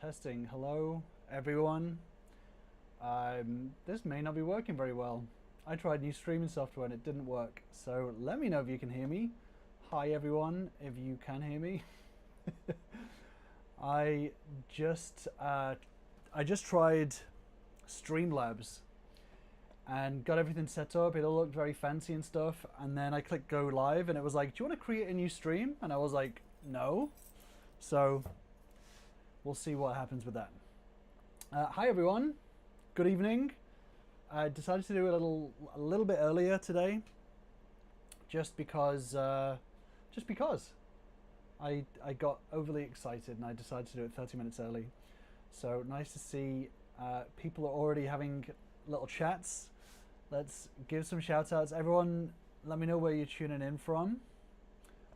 Testing. Hello, everyone. This may not be working very well. I tried new streaming software and it didn't work. So let me know if you can hear me. Hi, everyone, if you can hear me. I just tried Streamlabs and got everything set up. It all looked very fancy and stuff. And then I clicked go live and it was like, do you want to create a new stream? And I was like, no. So we'll see what happens with that. Hi everyone, good evening. I decided to do it a little bit earlier today, just because I got overly excited and I decided to do it 30 minutes early. So nice to see people are already having little chats. Let's give some shout outs. Everyone, let me know where you're tuning in from.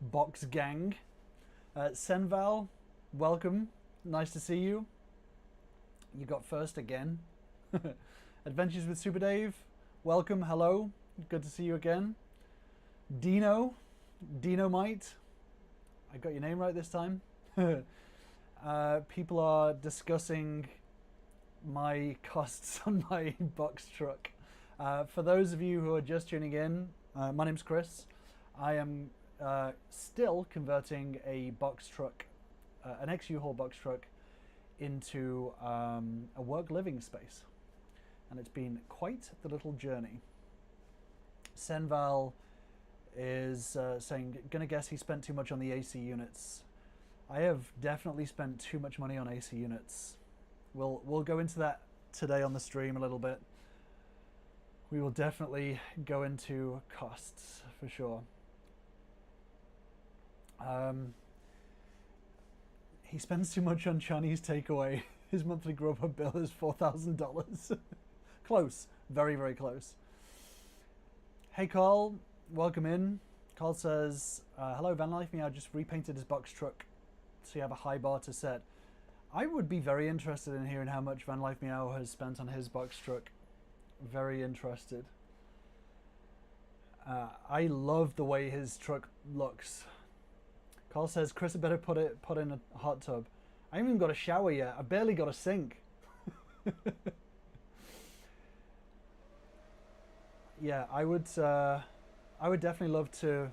Box Gang. Senval, welcome. Nice to see you. You got first again. Adventures with Super Dave, welcome, hello. Good to see you again. Dino-mite. I got your name right this time. People are discussing my costs on my box truck. For those of you who are just tuning in, my name's Chris. I am still converting a box truck, an ex-uHaul box truck, into a work living space, and it's been quite the little journey. Senval is saying, gonna guess he spent too much on the AC units. I have definitely spent too much money on AC units. We'll go into that today on the stream a little bit. We will definitely go into costs for sure. He spends too much on Chinese takeaway. His monthly Grubhub bill is $4,000. Close, very, very close. Hey Carl, welcome in. Carl says, hello vanlife, I just repainted his box truck so you have a high bar to set. I would be very interested in hearing how much vanlife Meow has spent on his box truck. Very interested. I love the way his truck looks. Carl says, Chris had better put in a hot tub. I haven't even got a shower yet. I barely got a sink. Yeah, I would definitely love to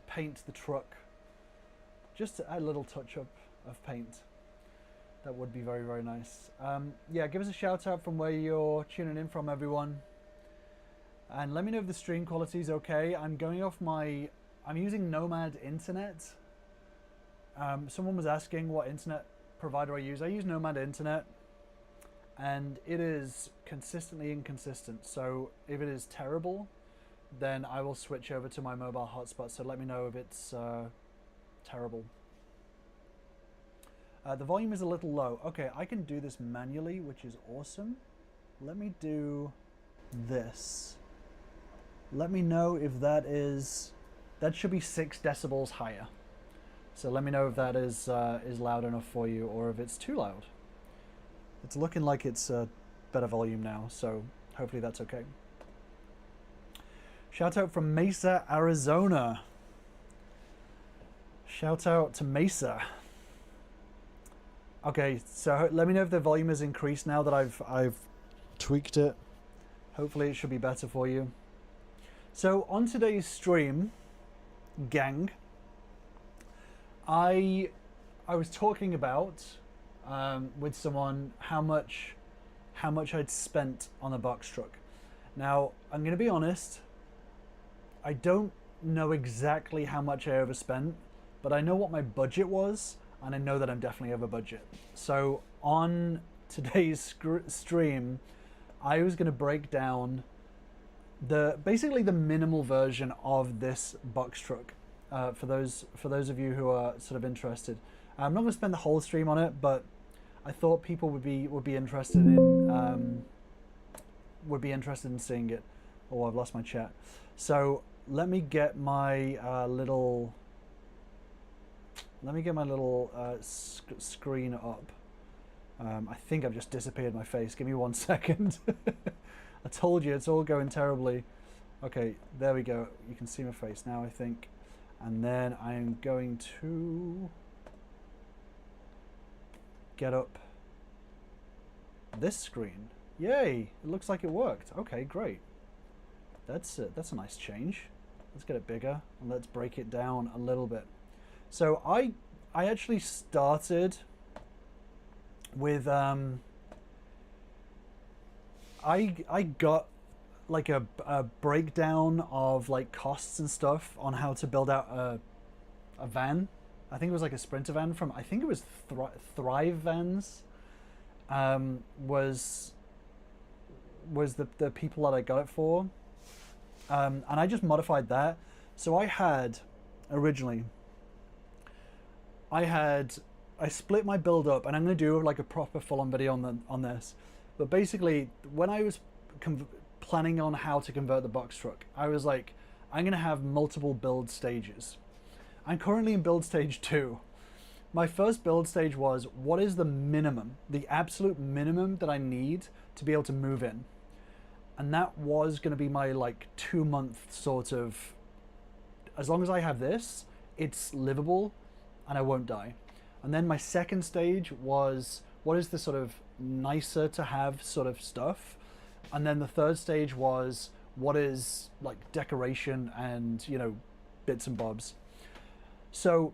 paint the truck. Just a little touch up of paint. That would be very, very nice. Yeah, give us a shout out from where you're tuning in from, everyone. And let me know if the stream quality is okay. I'm using Nomad internet. Someone was asking what internet provider I use. I use Nomad internet, and it is consistently inconsistent. So if it is terrible, then I will switch over to my mobile hotspot. So let me know if it's terrible. The volume is a little low. Okay, I can do this manually, which is awesome. Let me do this. Let me know if that is... That should be 6 decibels higher. So let me know if that is loud enough for you or if it's too loud. It's looking like it's a better volume now, so hopefully that's okay. Shout out from Mesa, Arizona. Shout out to Mesa. Okay, so let me know if the volume is increased now that I've tweaked it. Hopefully it should be better for you. So on today's stream, gang, I was talking about with someone how much I'd spent on a box truck. Now I'm going to be honest, I don't know exactly how much I overspent, but I know what my budget was, and I know that I'm definitely over budget. So on today's stream, I was going to break down basically the minimal version of this box truck for those of you who are sort of interested. I'm not going to spend the whole stream on it, but I thought people would be interested in seeing it. Oh, I've lost my chat. So let me get my little screen up. I think I've just disappeared my face. Give me 1 second. I told you, it's all going terribly. Okay, there we go. You can see my face now, I think. And then I'm going to get up this screen. Yay, it looks like it worked. Okay, great. That's a nice change. Let's get it bigger and let's break it down a little bit. So I actually started with I got like a breakdown of like costs and stuff on how to build out a van. I think it was like a Sprinter van from, I think it was Thrive Vans. Was the people that I got it for. And I just modified that. So I had originally, I split my build up, and I'm going to do like a proper full-on video on this. But basically, when I was planning on how to convert the box truck, I was like, I'm going to have multiple build stages. I'm currently in build stage 2. My first build stage was, what is the minimum, the absolute minimum that I need to be able to move in? And that was going to be my like 2-month sort of, as long as I have this, it's livable and I won't die. And then my second stage was, what is the sort of nicer to have sort of stuff? And then the third stage was, what is like decoration and, you know, bits and bobs. So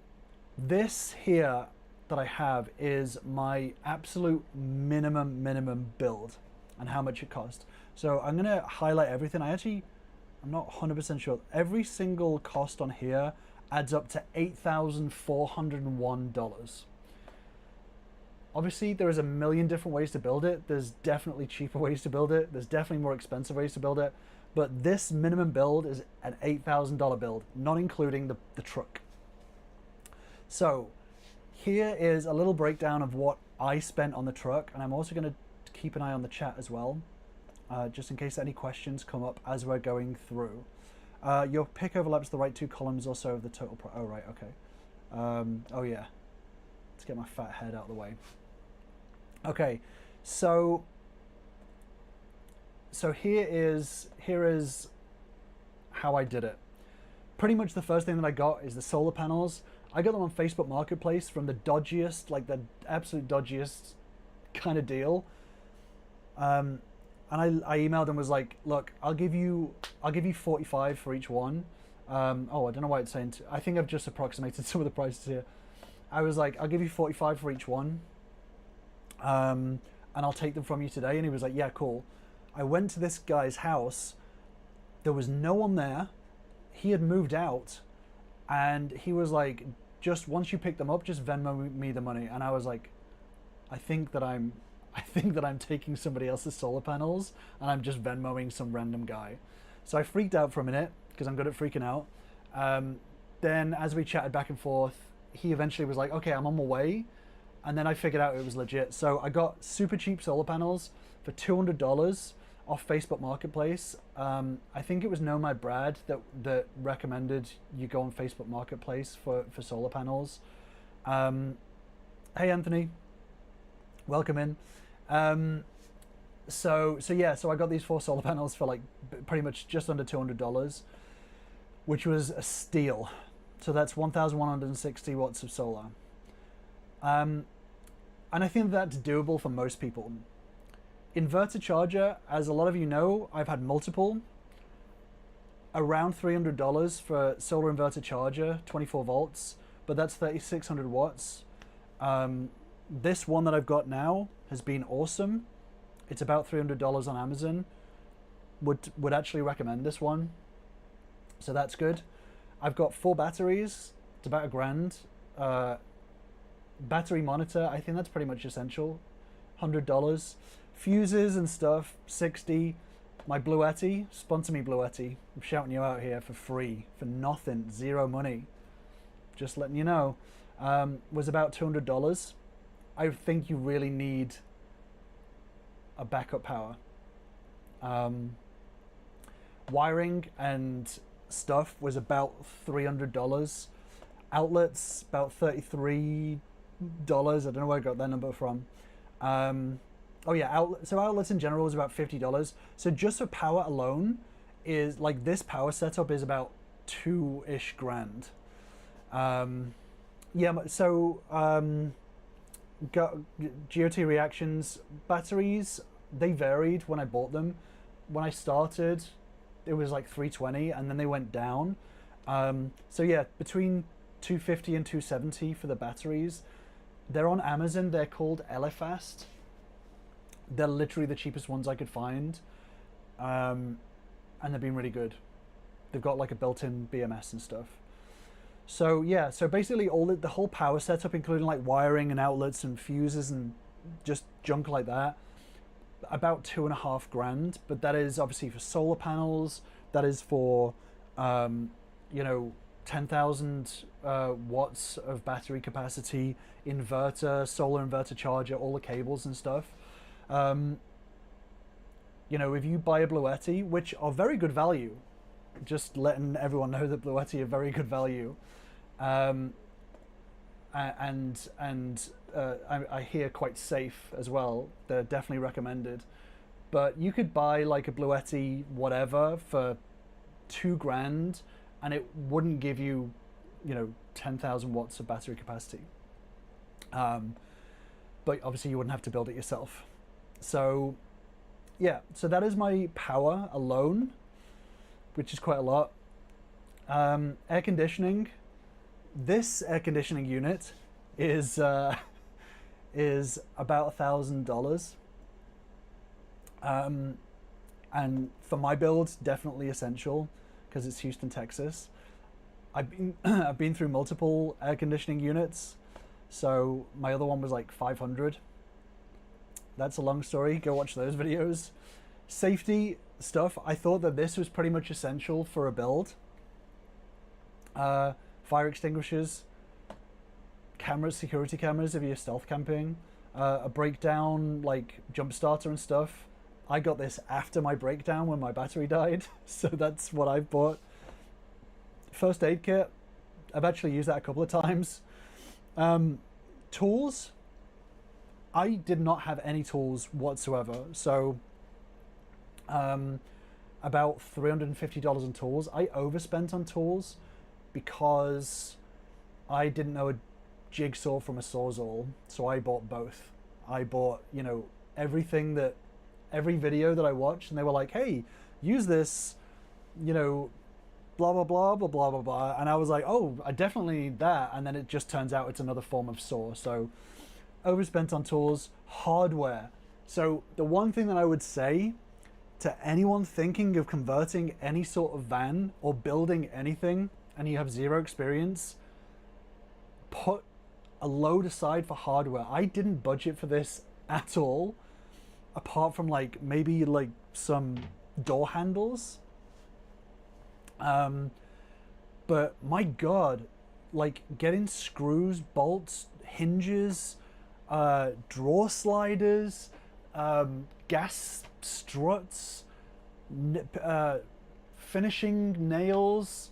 this here that I have is my absolute minimum build and how much it cost. So I'm going to highlight everything. I'm not 100% sure. Every single cost on here adds up to $8,401. Obviously, there is a million different ways to build it. There's definitely cheaper ways to build it. There's definitely more expensive ways to build it. But this minimum build is an $8,000 build, not including the truck. So here is a little breakdown of what I spent on the truck. And I'm also going to keep an eye on the chat as well, just in case any questions come up as we're going through. Your pick overlaps the right 2 columns or so of the total price. Oh, right, okay. Oh, yeah. Let's get my fat head out of the way. Okay, so here is how I did it. Pretty much the first thing that I got is the solar panels. I got them on Facebook Marketplace from the dodgiest, like the absolute dodgiest kind of deal. And I emailed and was like, look, I'll give you 45 for each one. Oh, I don't know why it's saying, I think I've just approximated some of the prices here. I was like, I'll give you 45 for each one. And I'll take them from you today. And he was like, yeah, cool. I went to this guy's house. There was no one there. He had moved out. And he was like, just once you pick them up, just Venmo me the money. And I was like, I think that I'm taking somebody else's solar panels and I'm just Venmoing some random guy. So I freaked out for a minute because I'm good at freaking out. Then as we chatted back and forth, he eventually was like, okay, I'm on my way. And then I figured out it was legit. So I got super cheap solar panels for $200 off Facebook Marketplace. I think it was Nomad Brad that recommended you go on Facebook Marketplace for solar panels. Hey, Anthony. Welcome in. So I got these 4 solar panels for like pretty much just under $200, which was a steal. So that's 1,160 watts of solar. And I think that's doable for most people. Inverter charger, as a lot of you know, I've had multiple. Around $300 for solar inverter charger, 24 volts, but that's 3,600 watts. This one that I've got now has been awesome. It's about $300 on Amazon. Would actually recommend this one. So that's good. I've got 4 batteries. It's about $1,000. Battery monitor, I think that's pretty much essential. $100. Fuses and stuff, 60. My Bluetti, sponsor me Bluetti. I'm shouting you out here for free, for nothing, 0 money. Just letting you know. Was about $200. I think you really need a backup power. Wiring and stuff was about $300. Outlets, about $33. I don't know where I got that number from. Oh yeah, so outlets in general was about $50. So just for power alone is like this power setup is about $2-ish grand. Yeah, so got GOT reactions. Batteries, they varied when I bought them. When I started, it was like 320, and then they went down. So yeah, between 250 and 270 for the batteries. They're on Amazon. They're called Elefast. They're literally the cheapest ones I could find, and they've been really good. They've got like a built-in BMS and stuff. So yeah, so basically the whole power setup, including like wiring and outlets and fuses and just junk like that, about $2.5 grand. But that is obviously for solar panels. That is for, you know, 10,000 watts of battery capacity, inverter, solar inverter charger, all the cables and stuff. You know, if you buy a Bluetti, which are very good value, just letting everyone know that Bluetti are very good value, and I hear quite safe as well. They're definitely recommended. But you could buy like a Bluetti whatever for $2 grand, and it wouldn't give you, you know, 10,000 watts of battery capacity. But obviously you wouldn't have to build it yourself. So yeah, so that is my power alone, which is quite a lot. Air conditioning. This air conditioning unit is about $1,000. And for my build, definitely essential because it's Houston, Texas. I've been through multiple air conditioning units, so my other one was like 500. That's a long story. Go watch those videos. Safety stuff. I thought that this was pretty much essential for a build. Fire extinguishers, cameras, security cameras if you're stealth camping, a breakdown like jump starter and stuff. I got this after my breakdown when my battery died, so that's what I've bought. First aid kit. I've actually used that a couple of times. Tools. I did not have any tools whatsoever, so about $350 on tools. I overspent on tools because I didn't know a jigsaw from a sawzall, so I bought both. I bought, you know, every video that I watched, and they were like, hey, use this, you know, blah blah blah blah blah blah blah, and I was like, oh, I definitely need that, and then it just turns out it's another form of saw. So overspent on tools. Hardware. So the one thing that I would say to anyone thinking of converting any sort of van or building anything and you have zero experience, put a load aside for hardware. I didn't budget for this at all, apart from like maybe like some door handles. But my God, like getting screws, bolts, hinges, drawer sliders, gas struts, finishing nails,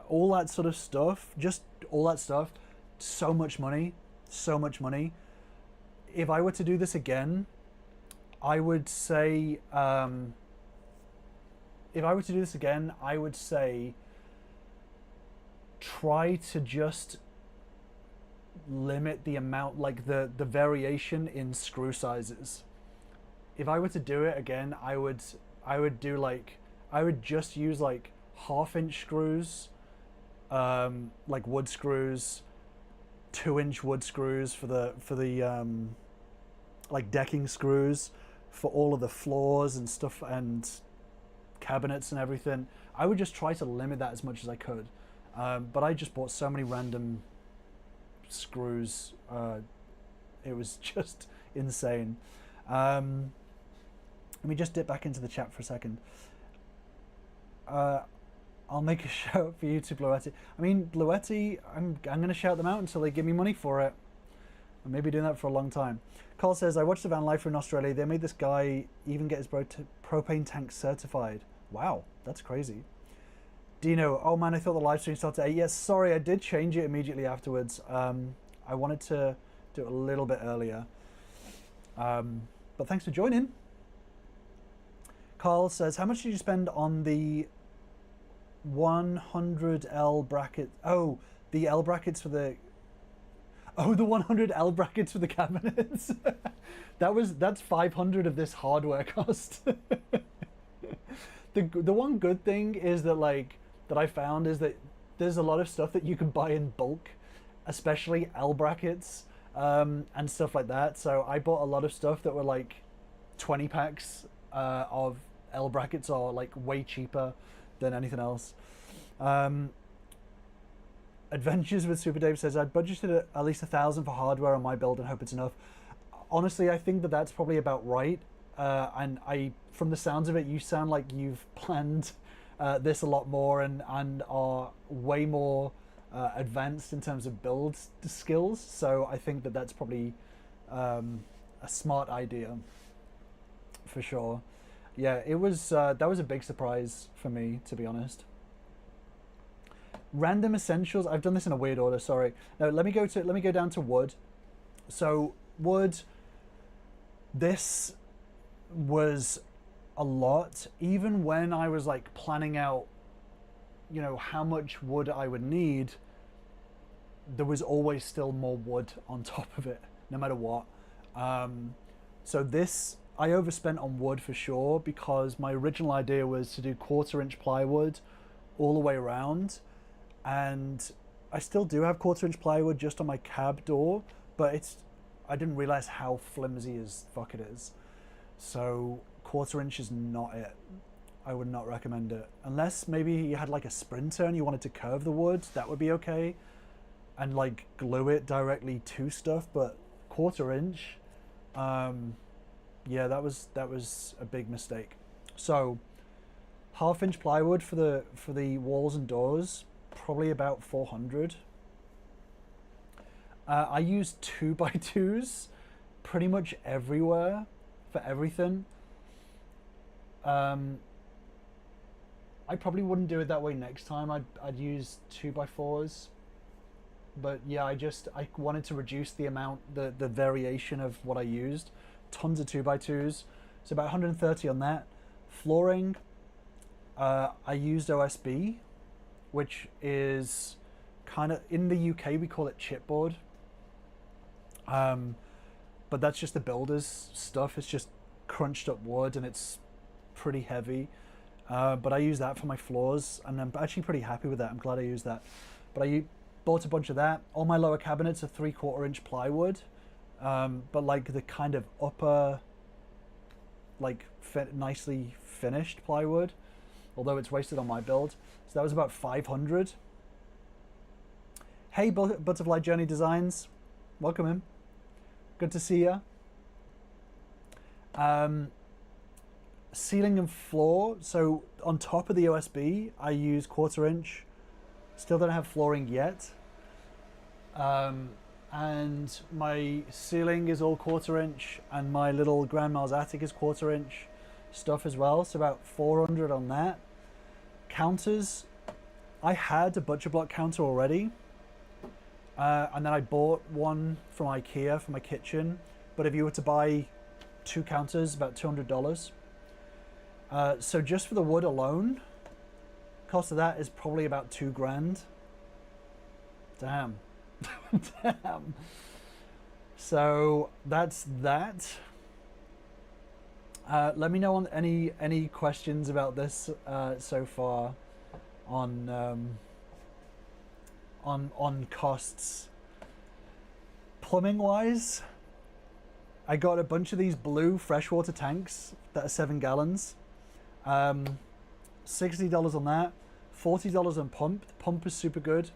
all that sort of stuff, just all that stuff. So much money, so much money. If I were to do this again, I would say, try to just limit the amount, like the variation in screw sizes. If I were to do it again, I would just use like 1/2-inch screws, like wood screws, 2-inch wood screws for the like decking screws for all of the floors and stuff and cabinets and everything. I would just try to limit that as much as I could. But I just bought so many random screws. It was just insane. Let me just dip back into the chat for a second. I'll make a shout for you to Bluetti. I mean, Bluetti, I'm going to shout them out until they give me money for it. I may be doing that for a long time. Carl says, I watched the van life in Australia. They made this guy even get his propane tank certified. Wow, that's crazy. Dino, oh man, I thought the live stream started at 8. Yes, sorry, I did change it immediately afterwards. I wanted to do it a little bit earlier. But thanks for joining. Carl says, how much did you spend on the 100L bracket? Oh, the L brackets for the... Oh, the 100 L brackets for the cabinets. That's 500 of this hardware cost. The one good thing is that that I found is that there's a lot of stuff that you can buy in bulk, especially L brackets and stuff like that. So I bought a lot of stuff that were like 20 packs of L brackets are like way cheaper than anything else. Adventures with Super Dave says, I'd budgeted at least 1,000 for hardware on my build and hope it's enough. Honestly, I think that that's probably about right. And from the sounds of it, you sound like you've planned this a lot more and are way more advanced in terms of build skills. So I think that that's probably a smart idea for sure. Yeah, it was that was a big surprise for me, to be honest. Random essentials. I've done this in a weird order. Sorry. No, let me go down to wood. So wood. This was a lot. Even when I was like planning out, how much wood I would need, there was always still more wood on top of it, no matter what. So this, I overspent on wood for sure, because my original idea was to do 1/4-inch plywood all the way around. And I still do have 1/4-inch plywood just on my cab door, but I didn't realize how flimsy as fuck it is. So 1/4-inch is not it. I would not recommend it. Unless maybe you had like a sprinter and you wanted to curve the wood, that would be okay. And like glue it directly to stuff, but 1/4-inch, yeah, that was a big mistake. So 1/2-inch plywood for the walls and doors, probably about 400. I use 2x2s pretty much everywhere for everything. I probably wouldn't do it that way next time. I'd use 2x4s. But yeah, I wanted to reduce the amount, the variation of what I used. Tons of 2x2s. So about 130 on that. Flooring, I used OSB, which is kind of, in the UK we call it chipboard. But that's just the builder's stuff. It's just crunched up wood and it's pretty heavy. But I use that for my floors and I'm actually pretty happy with that. I'm glad I used that. But I bought a bunch of that. All my lower cabinets are 3/4-inch plywood. But like the kind of upper, like nicely finished plywood, although it's wasted on my build. So that was about 500. Hey, Butterfly Journey Designs, welcome in. Good to see ya. Ceiling and floor. So on top of the OSB, I use 1/4-inch. Still don't have flooring yet. And my ceiling is all 1/4-inch, and my little grandma's attic is 1/4-inch stuff as well. So about 400 on that. Counters, I had a butcher block counter already. And then I bought one from IKEA for my kitchen. But if you were to buy 2 counters, about $200. So just for the wood alone, cost of that is probably about $2,000. Damn. Damn. So that's that. Let me know on any questions about this so far on costs. Plumbing wise, I got a bunch of these blue freshwater tanks that are 7 gallons. $60 on that, $40 on pump. The pump is super good.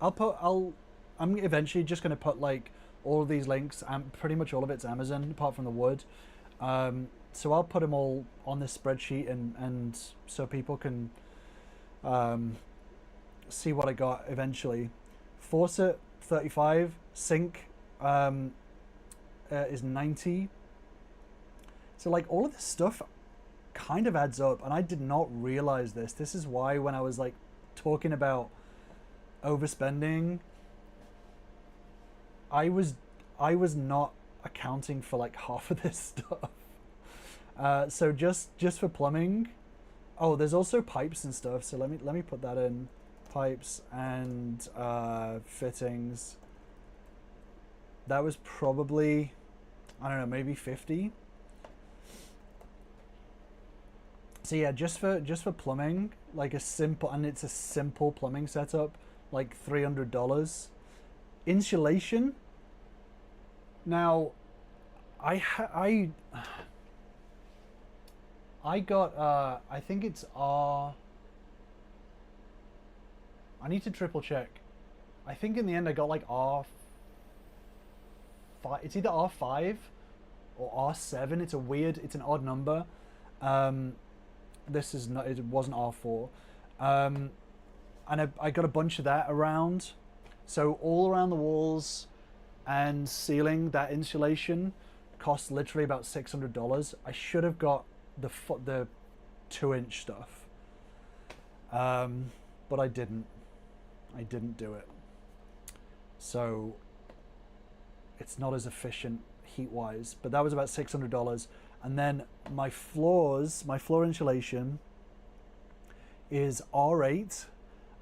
I'm eventually just going to put like all of these links, and pretty much all of it's Amazon apart from the wood. So I'll put them all on this spreadsheet and so people can see what I got eventually. Faucet 35, sink is 90. So like all of this stuff kind of adds up, and I did not realize this. This is why when I was like talking about overspending, I was not accounting for like half of this stuff. So just for plumbing, oh, there's also pipes and stuff. So let me put that in, pipes and fittings. that was probably, I don't know, maybe 50. So yeah, just for plumbing, like a simple, and it's a simple plumbing setup, like $300. Insulation. Now, I got I think it's R. I need to triple check. I think in the end I got like R5. It's either R5 or R7. It's a weird. It's an odd number. This is not. It wasn't R4. And I got a bunch of that around. So all around the walls and ceiling, that insulation cost literally about $600. I should have got the 2-inch stuff, but I didn't. I didn't do it. So it's not as efficient heat-wise. But that was about $600. And then my floor insulation is R8.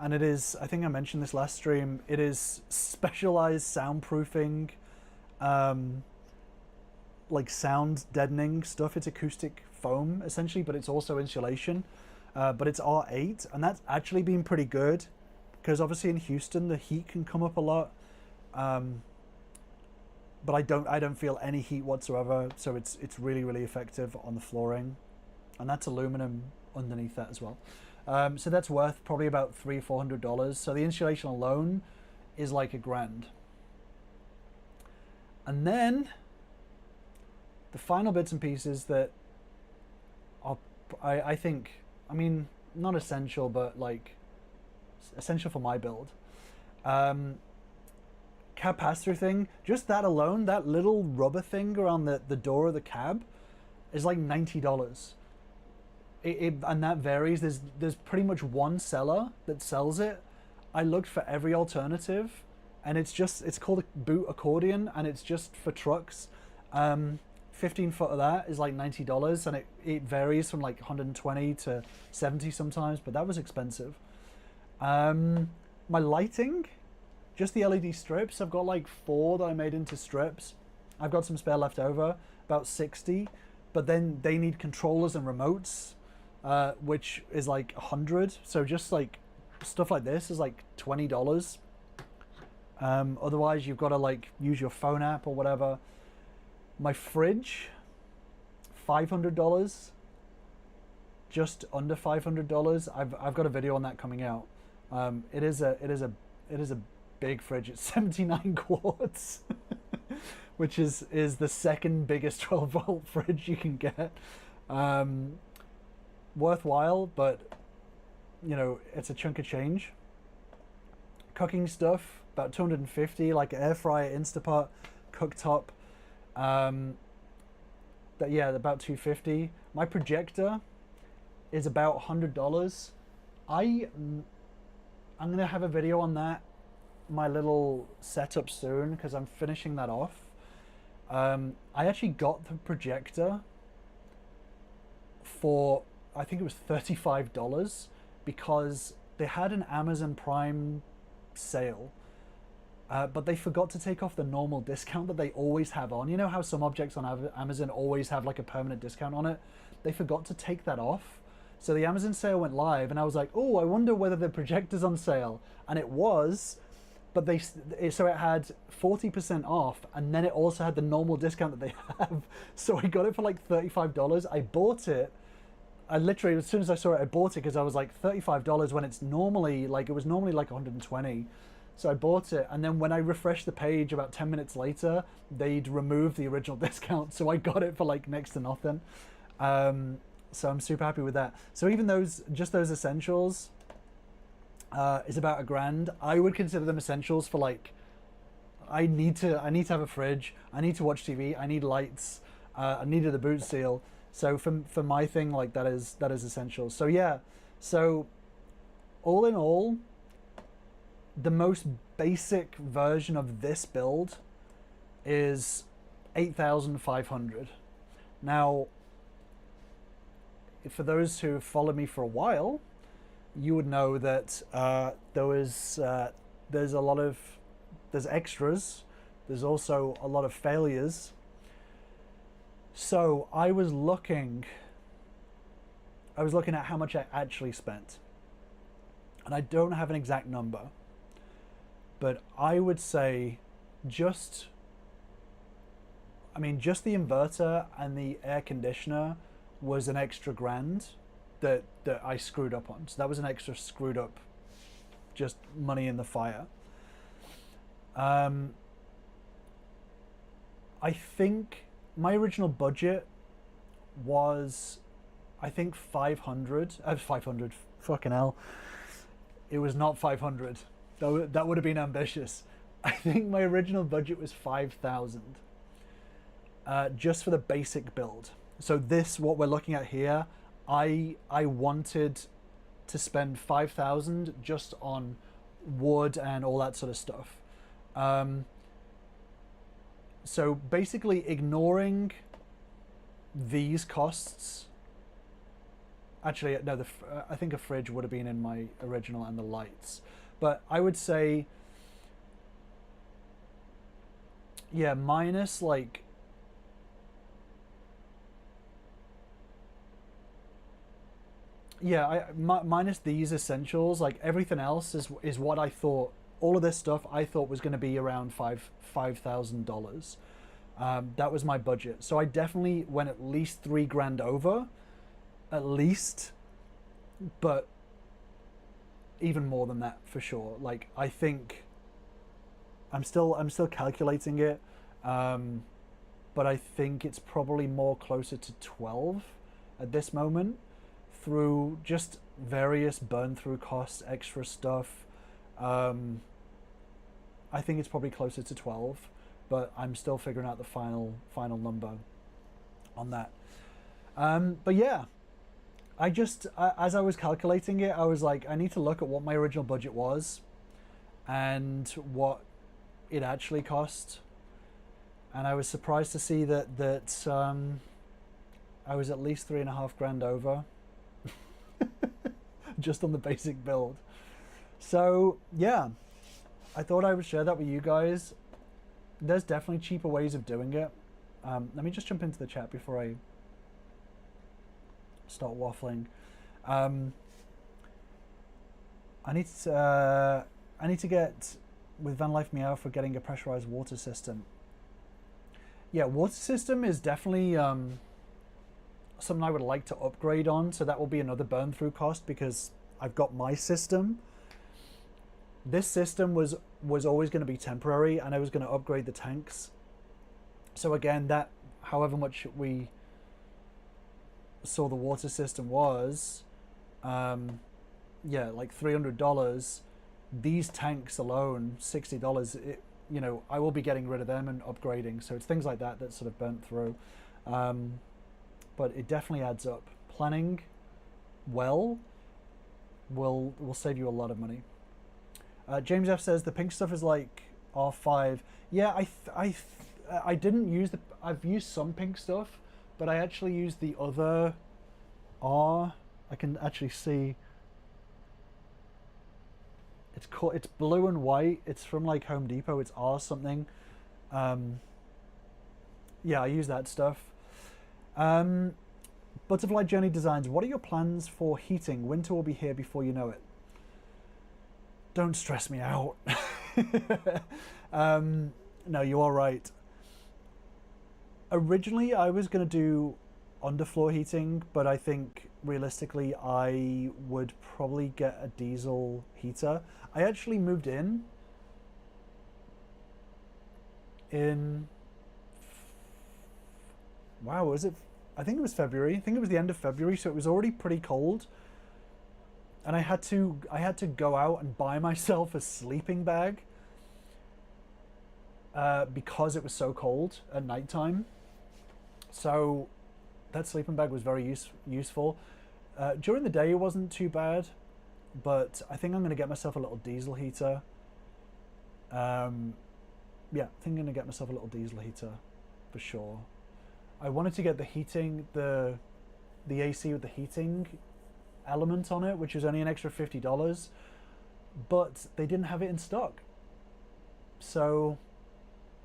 And it is, I think I mentioned this last stream, it is specialized soundproofing, like sound deadening stuff. It's acoustic foam, essentially, but it's also insulation. But it's R8, and that's actually been pretty good, because obviously in Houston, the heat can come up a lot. But I don't feel any heat whatsoever, so it's really, really effective on the flooring. And that's aluminum underneath that as well. So that's worth probably about $300-400. So the insulation alone is like $1,000. And then the final bits and pieces that are, I think, I mean, not essential, but like essential for my build. Cab pass-through thing, just that alone, that little rubber thing around the door of the cab is like $90. And that varies. There's pretty much one seller that sells it. I looked for every alternative, and it's called a boot accordion, and it's just for trucks. 15 foot of that is like $90, and it varies from like 120 to 70 sometimes, but that was expensive. My lighting, just the LED strips, I've got like 4 that I made into strips. I've got some spare left over, about 60, but then they need controllers and remotes, which is like 100. So just like stuff like this is like $20. Otherwise you've got to like use your phone app or whatever. My fridge, $500, just under $500. I've got a video on that coming out. It is a big fridge. It's 79 quarts, which is the second biggest 12-volt fridge you can get. Worthwhile, but you know, it's a chunk of change. Cooking stuff, about 250, like air fryer, Instapot, cooktop. About 250. My projector is about $100. I'm gonna have a video on that, my little setup, soon, because I'm finishing that off. I actually got the projector for, I think it was $35, because they had an Amazon Prime sale, but they forgot to take off the normal discount that they always have on. You know how some objects on Amazon always have like a permanent discount on it? They forgot to take that off. So the Amazon sale went live, and I was like, oh, I wonder whether the projector's on sale. And it was, but so it had 40% off, and then it also had the normal discount that they have. So I got it for like $35. I bought it. I literally, as soon as I saw it, I bought it, because I was like, $35 when it was normally like 120. So I bought it, and then when I refreshed the page about 10 minutes later, they'd removed the original discount. So I got it for like next to nothing. So I'm super happy with that. So even just those essentials is about $1,000. I would consider them essentials for like, I need to have a fridge, I need to watch TV, I need lights, I needed the boot seal. So for my thing, like that is essential. So yeah, so all in all, the most basic version of this build is 8,500. Now, for those who followed me for a while, you would know that there's extras There's also a lot of failures. So I was looking at how much I actually spent. And I don't have an exact number, but I would say just the inverter and the air conditioner was an extra grand that I screwed up on. So that was an extra screwed up, just money in the fire. I think my original budget was, I think 500. 500. Fucking hell. It was not 500. That would have been ambitious. I think my original budget was 5,000. Just for the basic build. So this, what we're looking at here, I wanted to spend 5,000 just on wood and all that sort of stuff. So basically ignoring these costs. Actually, no, I think a fridge would have been in my original, and the lights. But I would say, yeah, minus like, yeah, minus these essentials, like everything else is what I thought. All of this stuff I thought was going to be around $5,000. That was my budget. So I definitely went at least 3 grand over, at least, but even more than that for sure. Like I think I'm still calculating it, but I think it's probably more closer to 12 at this moment, through just various burn through costs, extra stuff. I think it's probably closer to 12, but I'm still figuring out the final number on that. But yeah, I just, as I was calculating it, I was like, I need to look at what my original budget was and what it actually cost. And I was surprised to see that I was at least 3.5 grand over just on the basic build. So yeah, I thought I would share that with you guys. There's definitely cheaper ways of doing it. Let me just jump into the chat before I start waffling. I need to get with Vanlife Meow for getting a pressurized water system. Yeah, water system is definitely something I would like to upgrade on. So that will be another burn through cost, because I've got my system. This system was always going to be temporary, and I was going to upgrade the tanks. So again, that however much we saw the water system was, yeah, like $300. These tanks alone, $60. You know, I will be getting rid of them and upgrading. So it's things like that that sort of burnt through. But it definitely adds up. Planning well will save you a lot of money. James F says the pink stuff is like R5. Yeah, I didn't use the. I've used some pink stuff, but I actually used the other R. I can actually see. It's blue and white. It's from like Home Depot. It's R something. Yeah, I use that stuff. Butterfly Journey Designs. What are your plans for heating? Winter will be here before you know it. Don't stress me out. No, you are right. Originally, I was going to do underfloor heating, but I think realistically, I would probably get a diesel heater. I actually moved in wow, was it? I think it was February. I think it was the end of February, so it was already pretty cold. And I had to go out and buy myself a sleeping bag because it was so cold at nighttime. So that sleeping bag was very useful. During the day, it wasn't too bad, but I think I'm going to get myself a little diesel heater. Yeah, I think I'm going to get myself a little diesel heater for sure. I wanted to get the heating, the AC with the heating element on it, which is only an extra $50, but they didn't have it in stock. So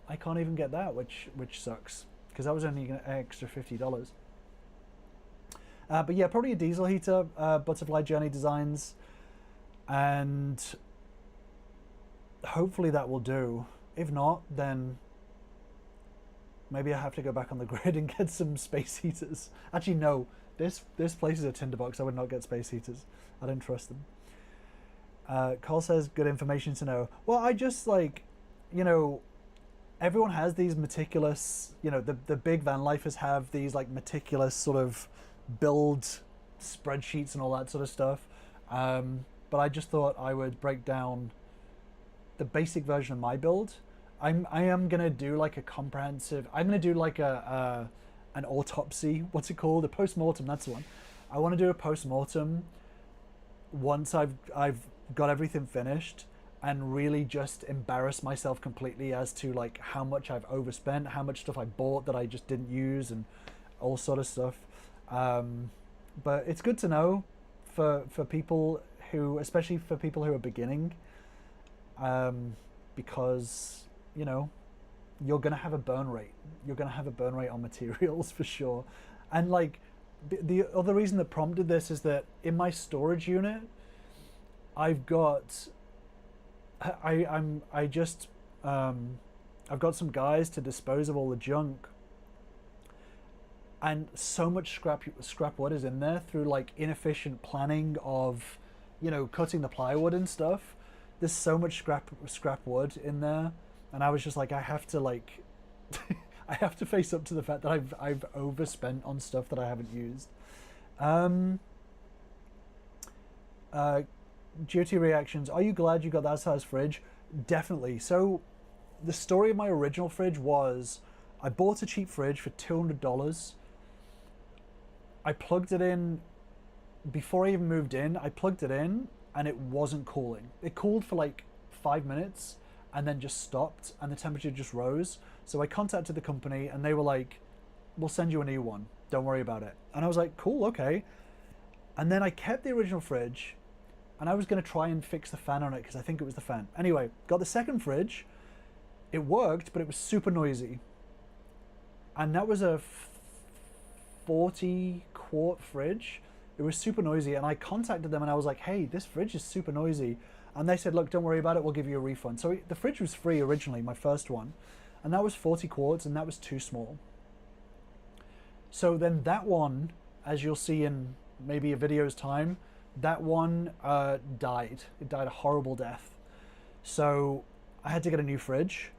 I can't even get that, which sucks, because that was only an extra $50. But yeah, probably a diesel heater, Butterfly Journey Designs, and hopefully that will do. If not, then maybe I have to go back on the grid and get some space heaters. Actually, no, this place is a tinderbox. I would not get space heaters. I don't trust them. Carl says, good information to know. Well, I just like, you know, everyone has these meticulous, you know, the big van lifers have these like meticulous sort of build spreadsheets and all that sort of stuff. But I just thought I would break down the basic version of my build. I am gonna do like a comprehensive. I'm gonna do like an autopsy. What's it called? A post-mortem. That's the one. I want to do a post-mortem once I've got everything finished, and really just embarrass myself completely as to like how much I've overspent, how much stuff I bought that I just didn't use, and all sort of stuff. But it's good to know for people who, especially for people who are beginning, because, you know, you're gonna have a burn rate. You're gonna have a burn rate on materials for sure. And like the other reason that prompted this is that in my storage unit, I've got I've got some guys to dispose of all the junk, and so much scrap wood is in there through like inefficient planning of, you know, cutting the plywood and stuff. There's so much scrap wood in there, and I was just like, I have to like I have to face up to the fact that I've overspent on stuff that I haven't used. GOT reactions. Are you glad you got that size fridge? Definitely. So the story of my original fridge was I bought a cheap fridge for $200. I plugged it in before I even moved in. I plugged it in and it wasn't cooling. It cooled for like 5 minutes and then just stopped, and the temperature just rose. So I contacted the company and they were like, we'll send you a new one. Don't worry about it. And I was like, cool, okay. And then I kept the original fridge, and I was going to try and fix the fan on it because I think it was the fan. Anyway, got the second fridge. It worked, but it was super noisy. And that was a 40-quart fridge. It was super noisy, and I contacted them and I was like, hey, this fridge is super noisy. And they said, look, don't worry about it, we'll give you a refund. So the fridge was free originally, my first one. And that was 40 quarts, and that was too small. So then that one, as you'll see in maybe a video's time, that one died. It died a horrible death. So I had to get a new fridge,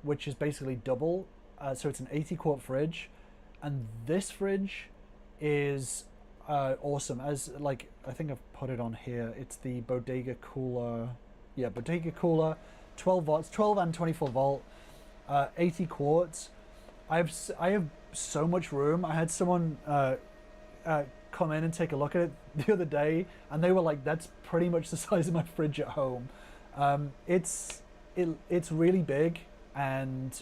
which is basically double. So it's an 80-quart fridge. And this fridge is awesome. As like, I think I've put it on here. It's the Bodega Cooler. Yeah, Bodega Cooler, 12 volts, 12 and 24 volt, 80 quarts. I have so much room. I had someone come in and take a look at it the other day, and they were like, that's pretty much the size of my fridge at home. It's really big, and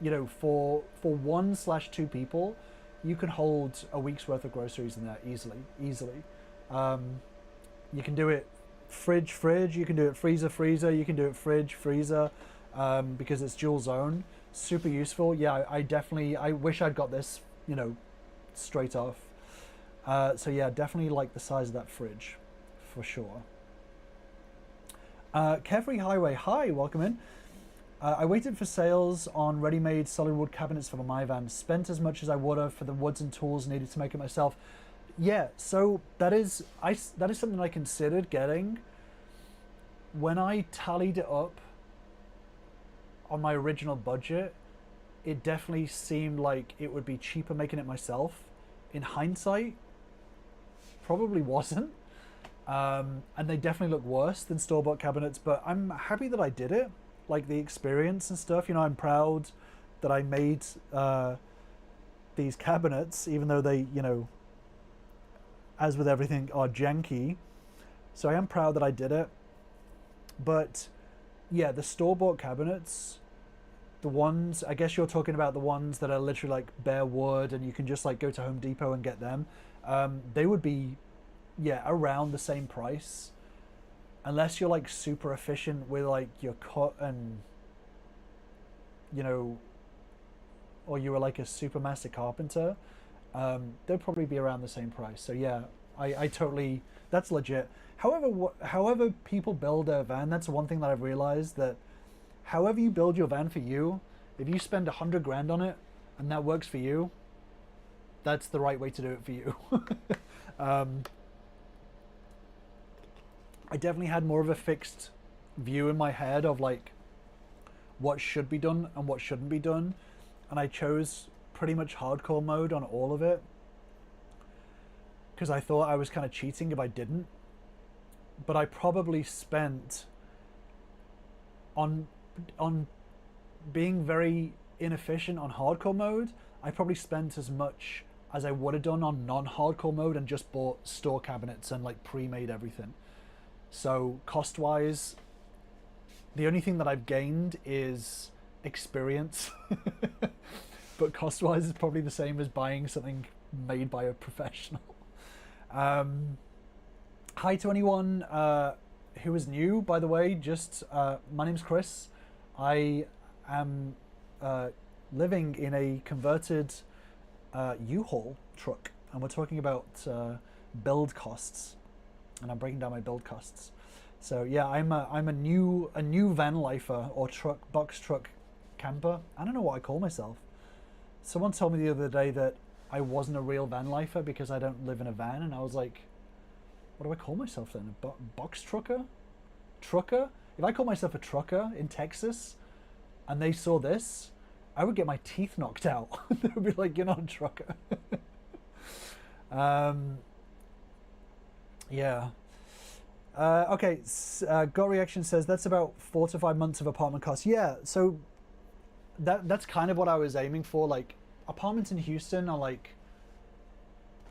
you know, for 1/2 people, you can hold a week's worth of groceries in there easily. You can do it fridge, you can do it freezer, you can do it fridge, freezer, because it's dual zone. Super useful. Yeah, I wish I'd got this, you know, straight off. So yeah, definitely like the size of that fridge for sure. Carefree Highway, hi, welcome in. I waited for sales on ready-made solid wood cabinets for my van. Spent as much as I would have for the woods and tools needed to make it myself. Yeah, so that is something I considered getting. When I tallied it up on my original budget, it definitely seemed like it would be cheaper making it myself. In hindsight, probably wasn't. And they definitely look worse than store-bought cabinets, but I'm happy that I did it. Like the experience and stuff, you know, I'm proud that I made these cabinets, even though they, you know, as with everything, are janky. So I am proud that I did it. But yeah, the store-bought cabinets, the ones, I guess you're talking about the ones that are literally like bare wood and you can just like go to Home Depot and get them. They would be, yeah, around the same price. Unless you're like super efficient with like your cut and you know, or you were like a super master carpenter, they'll probably be around the same price. So yeah, I totally, that's legit. However, however people build a van, that's one thing that I've realized, that however you build your van for you, if you spend 100 grand on it and that works for you, that's the right way to do it for you. I definitely had more of a fixed view in my head of like what should be done and what shouldn't be done, and I chose pretty much hardcore mode on all of it because I thought I was kind of cheating if I didn't. But I probably spent on being very inefficient on hardcore mode. I probably spent as much as I would have done on non-hardcore mode and just bought store cabinets and like pre-made everything. So cost-wise, the only thing that I've gained is experience. But cost-wise, it's probably the same as buying something made by a professional. Hi to anyone who is new, by the way. Just my name's Chris. I am living in a converted U-Haul truck, and we're talking about build costs, and I'm breaking down my build costs. So yeah, I'm a new van lifer or box truck camper. I don't know what I call myself. Someone told me the other day that I wasn't a real van lifer because I don't live in a van, and I was like, what do I call myself then? A box trucker? Trucker? If I call myself a trucker in Texas and they saw this, I would get my teeth knocked out. They would be like, you're not a trucker. Yeah. Okay, Got Reaction says that's about 4 to 5 months of apartment costs. Yeah, so that's kind of what I was aiming for. Like, apartments in Houston are like,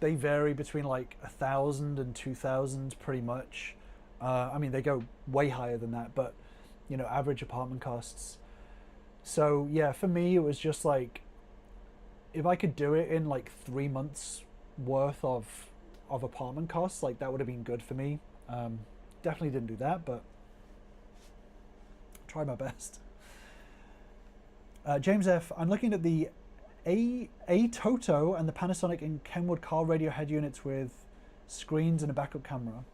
they vary between like 1,000 and 2,000 pretty much. I mean, they go way higher than that, but you know, average apartment costs. So yeah, for me, it was just like, if I could do it in like 3 months worth of apartment costs, like that would have been good for me. Definitely didn't do that, but tried my best. James F, I'm looking at the a Toto and the Panasonic and Kenwood car radio head units with screens and a backup camera.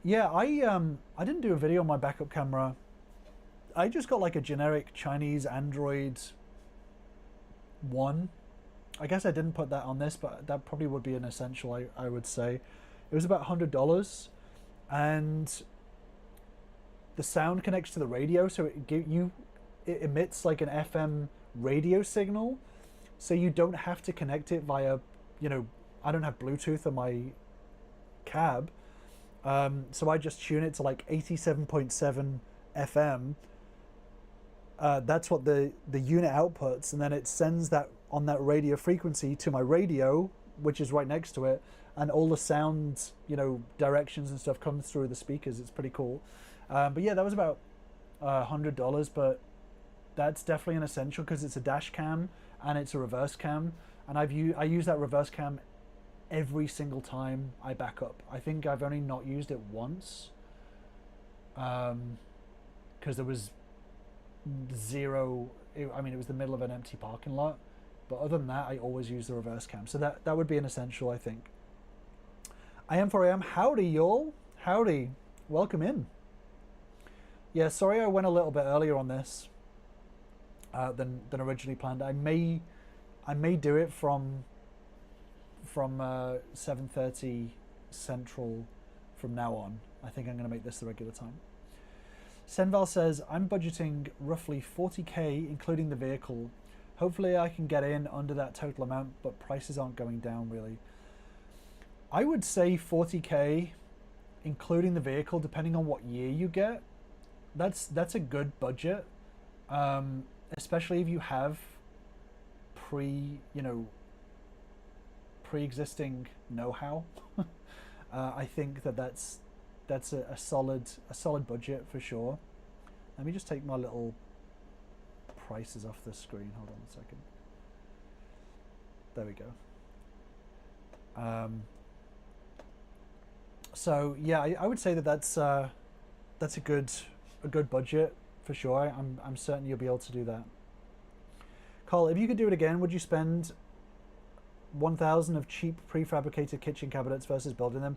Yeah, I didn't do a video on my backup camera. I just got like a generic Chinese Android 1. I guess I didn't put that on this, but that probably would be an essential, I would say. It was about $100, and the sound connects to the radio, so it emits like an FM radio signal, so you don't have to connect it via, you know, I don't have Bluetooth on my cab, so I just tune it to like 87.7 FM. That's what the unit outputs, and then it sends that on that radio frequency to my radio, which is right next to it, and all the sound, you know, directions and stuff comes through the speakers. It's pretty cool. But yeah, that was about $100, but that's definitely an essential because it's a dash cam and it's a reverse cam, and I use that reverse cam every single time I back up. I think I've only not used it once, because there was zero. I mean, it was the middle of an empty parking lot, but other than that, I always use the reverse cam. So that would be an essential, I think. I am for I am. Howdy, y'all. Howdy. Welcome in. Yeah, sorry I went a little bit earlier on this than originally planned. I may do it from 7:30 Central from now on. I think I'm going to make this the regular time. Senval says, I'm budgeting roughly 40k including the vehicle. Hopefully I can get in under that total amount, but prices aren't going down really. I would say 40k including the vehicle, depending on what year you get. That's a good budget, especially if you have pre-existing know-how. I think that's a solid budget for sure. Let me just take my little prices off the screen. Hold on a second. There we go. So yeah, I would say that's a good budget for sure. I'm certain you'll be able to do that. Carl, if you could do it again, would you spend 1,000 of cheap prefabricated kitchen cabinets versus building them?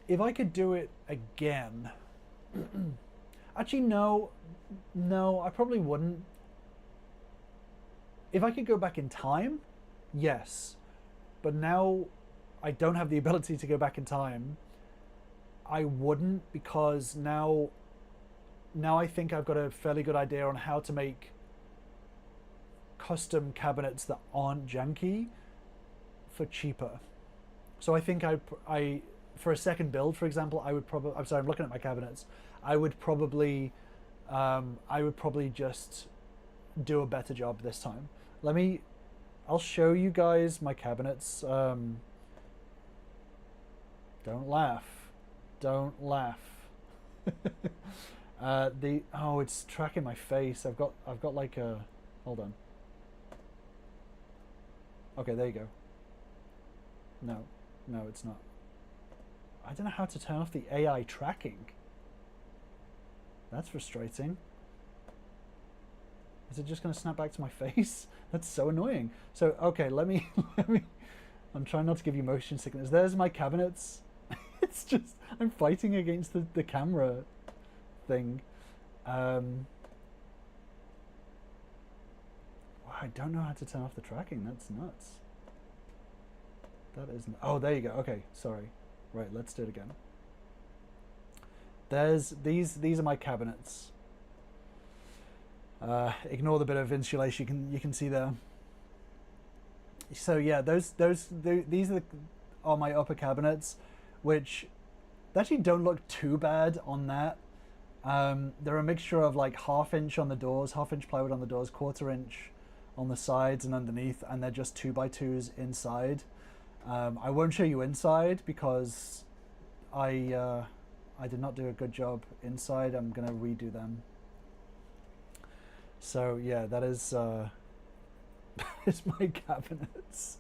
If I could do it again, actually no, I probably wouldn't. If I could go back in time, yes, but now I don't have the ability to go back in time. I wouldn't, because now I think I've got a fairly good idea on how to make custom cabinets that aren't janky for cheaper. So I think I for a second build, for example, I would probably, I'm sorry, I'm looking at my cabinets. I would probably just do a better job this time. I'll show you guys my cabinets. Don't laugh. Don't laugh. Oh, it's tracking my face. I've got like a, hold on. Okay, there you go. No, it's not. I don't know how to turn off the AI tracking. That's frustrating. Is it just going to snap back to my face? That's so annoying. So, okay, let me, I'm trying not to give you motion sickness. There's my cabinets. It's just, I'm fighting against the camera thing. I don't know how to turn off the tracking. That's nuts. That isn't, oh, there you go. Okay, sorry. Right, let's do it again. There's, these are my cabinets. Ignore the bit of insulation you can see there. So yeah, these are my upper cabinets, which they actually don't look too bad on that. They're a mixture of like 1/2 inch on the doors, 1/2 inch plywood on the doors, 1/4 inch on the sides and underneath, and they're just 2x2s inside. I won't show you inside because I did not do a good job inside. I'm gonna redo them. So yeah, that is that is my cabinets.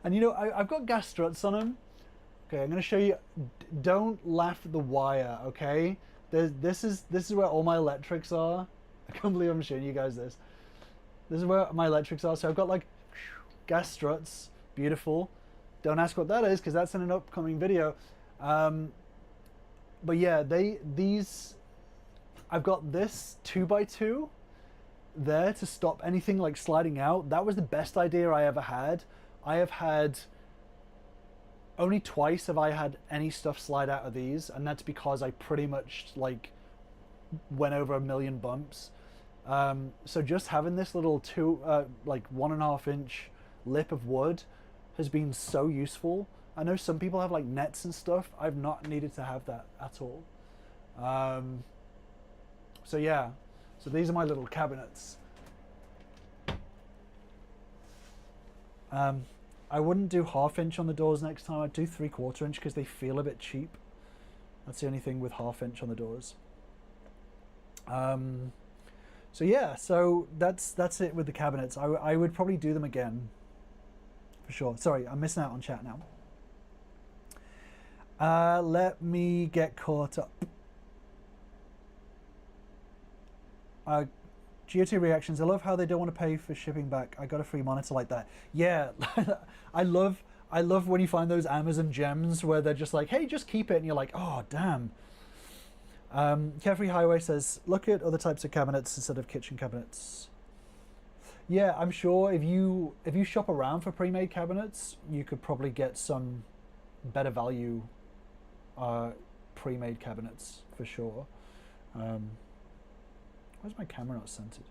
And you know, I've got gas struts on them. Okay, I'm gonna show you. Don't laugh at the wire, okay? This is where all my electrics are. I can't believe I'm showing you guys this. This is where my electrics are. So I've got like gas struts, beautiful. Don't ask what that is because that's in an upcoming video. But yeah, I've got this 2x2 there to stop anything like sliding out. That was the best idea I ever had. I have had, only twice have I had any stuff slide out of these, and that's because I pretty much like went over 1 million bumps. So just having this little like 1.5 inch lip of wood has been so useful. I know some people have like nets and stuff. I've not needed to have that at all. So yeah, so these are my little cabinets. I wouldn't do 1/2 inch on the doors next time. I'd do 3/4 inch because they feel a bit cheap. That's the only thing with 1/2 inch on the doors. So yeah, so that's it with the cabinets. I would probably do them again, for sure. Sorry, I'm missing out on chat now. Let me get caught up. GOT reactions. I love how they don't want to pay for shipping back. I got a free monitor like that. Yeah, I love when you find those Amazon gems where they're just like, hey, just keep it, and you're like, oh damn. Carefree Highway says, look at other types of cabinets instead of kitchen cabinets. Yeah, I'm sure if you shop around for pre-made cabinets, you could probably get some better value pre-made cabinets for sure. Why's my camera not centered?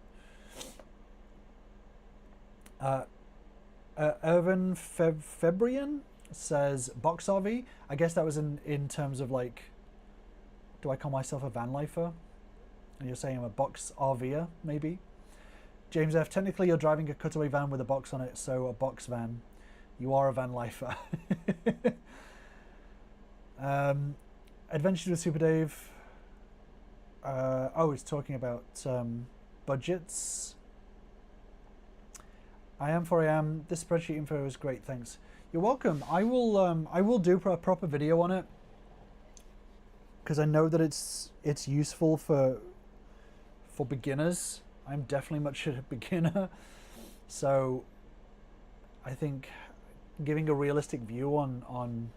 Irvin Febrian says box RV. I guess that was in terms of like, do I call myself a van lifer? And you're saying I'm a box RVer, maybe? James F, technically you're driving a cutaway van with a box on it, so a box van. You are a van lifer. Adventures with Super Dave. Oh, it's talking about budgets. I am. This spreadsheet info is great. Thanks. You're welcome. I will do a proper video on it because I know that it's useful for for beginners. I'm definitely much a beginner. So I think giving a realistic view on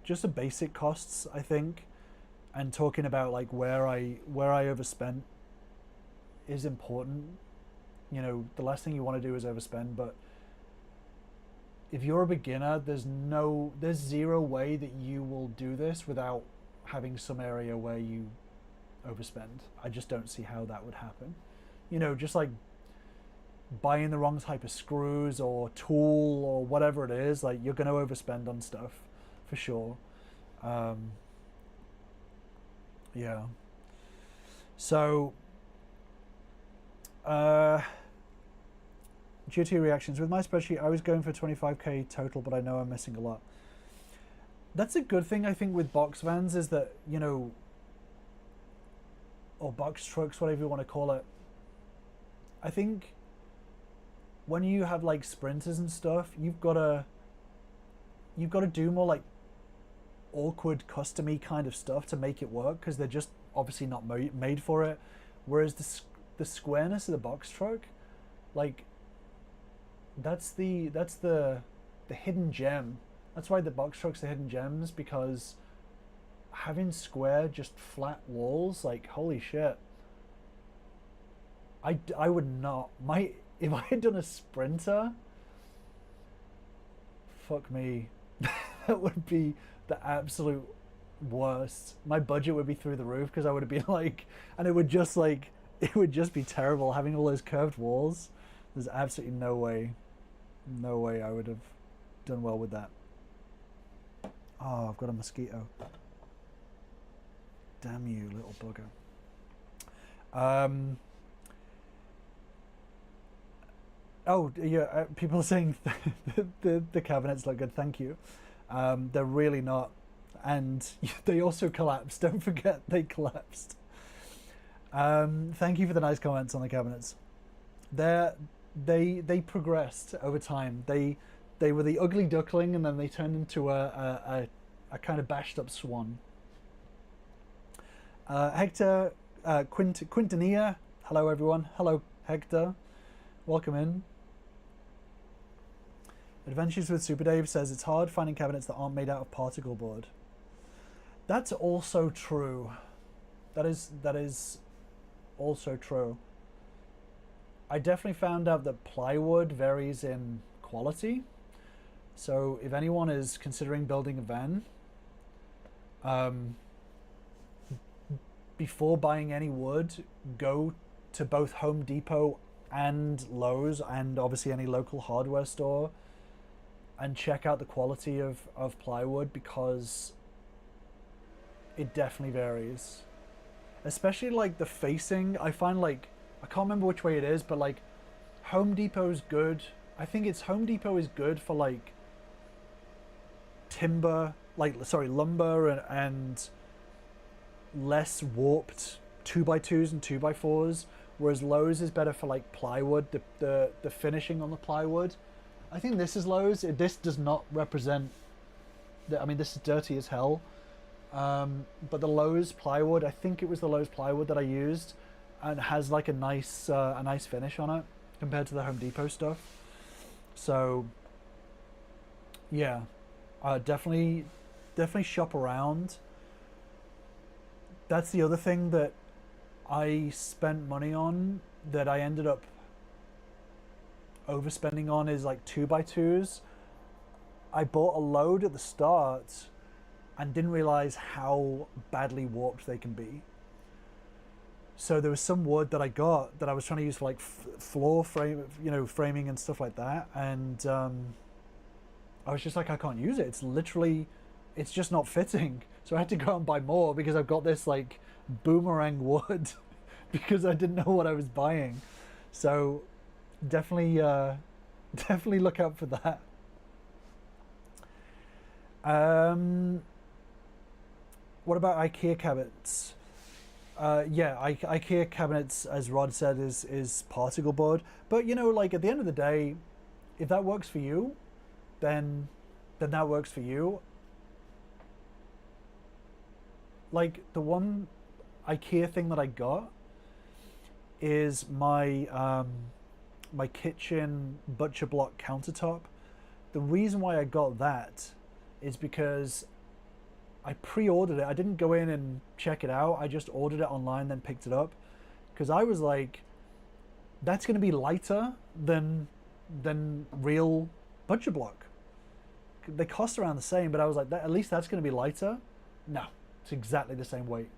just the basic costs, I think, and talking about like where I overspent is important. You know, the last thing you want to do is overspend, but if you're a beginner, there's zero way that you will do this without having some area where you overspend. I just don't see how that would happen. You know, just like buying the wrong type of screws or tool or whatever it is, like you're going to overspend on stuff for sure. Yeah. So, GOT reactions. With my spreadsheet, I was going for 25k total, but I know I'm missing a lot. That's a good thing, I think, with box vans is that, you know, or box trucks, whatever you want to call it. I think when you have like sprinters and stuff, you've got to do more like awkward custom-y kind of stuff to make it work, because they're just obviously not made for it. Whereas the squareness of the box truck, like that's the hidden gem. That's why the box trucks are hidden gems, because having square, just flat walls, like holy shit. I would not, if I had done a sprinter, fuck me, that would be the absolute worst. My budget would be through the roof, because I would have been like, and it would just be terrible having all those curved walls. There's absolutely no way I would have done well with that. Oh, I've got a mosquito. Damn you, little bugger. Oh yeah, people are saying the cabinets look good. Thank you. They're really not, and they also collapsed. Don't forget they collapsed. Thank you for the nice comments on the cabinets. They progressed over time. They were the ugly duckling, and then they turned into a kind of bashed up swan. Hector Quintanilla, hello everyone. Hello Hector, welcome in. Adventures with Super Dave says it's hard finding cabinets that aren't made out of particle board. That's also true. That is also true. I definitely found out that plywood varies in quality. So if anyone is considering building a van, before buying any wood, go to both Home Depot and Lowe's, and obviously any local hardware store, and check out the quality of plywood, because it definitely varies. Especially like the facing, I find like, I can't remember which way it is, but like Home Depot's good. I think it's Home Depot is good for like timber, lumber and less warped 2x2s and 2x4s, whereas Lowe's is better for like plywood, the finishing on the plywood. I think this is Lowe's. This does not represent, I mean, this is dirty as hell. But the Lowe's plywood, I think it was the Lowe's plywood that I used, and has like a nice finish on it compared to the Home Depot stuff. So yeah, definitely shop around. That's the other thing that I spent money on that I ended up overspending on, is like 2x2s. I bought a load at the start and didn't realize how badly warped they can be. So there was some wood that I got that I was trying to use for like floor frame, framing and stuff like that, and I was just like, I can't use it. It's just not fitting. So I had to go out and buy more, because I've got this like boomerang wood because I didn't know what I was buying. So definitely look out for that. What about IKEA cabinets? Yeah, IKEA cabinets, as Rod said, is particle board. But like at the end of the day, if that works for you, then that works for you. Like the one IKEA thing that I got, is my my kitchen butcher block countertop. The reason why I got that is because I pre-ordered it. I didn't go in and check it out. I just ordered it online, then picked it up, because I was like, that's going to be lighter than real butcher block. They cost around the same, but I was like, at least that's going to be lighter. No, it's exactly the same weight.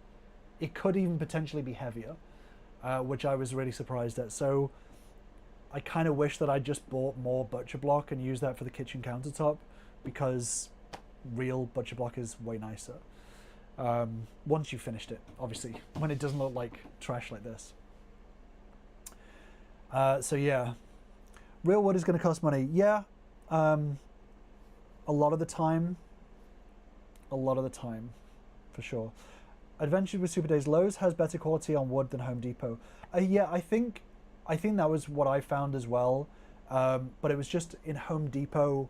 It could even potentially be heavier, which I was really surprised at. So I kind of wish that I just bought more butcher block and used that for the kitchen countertop, because real butcher block is way nicer. Once you've finished it, obviously, when it doesn't look like trash like this. So yeah, real wood is going to cost money. Yeah, a lot of the time, for sure. Adventures with Super Days. Lowe's has better quality on wood than Home Depot. Yeah, I think that was what I found as well. But it was just in Home Depot.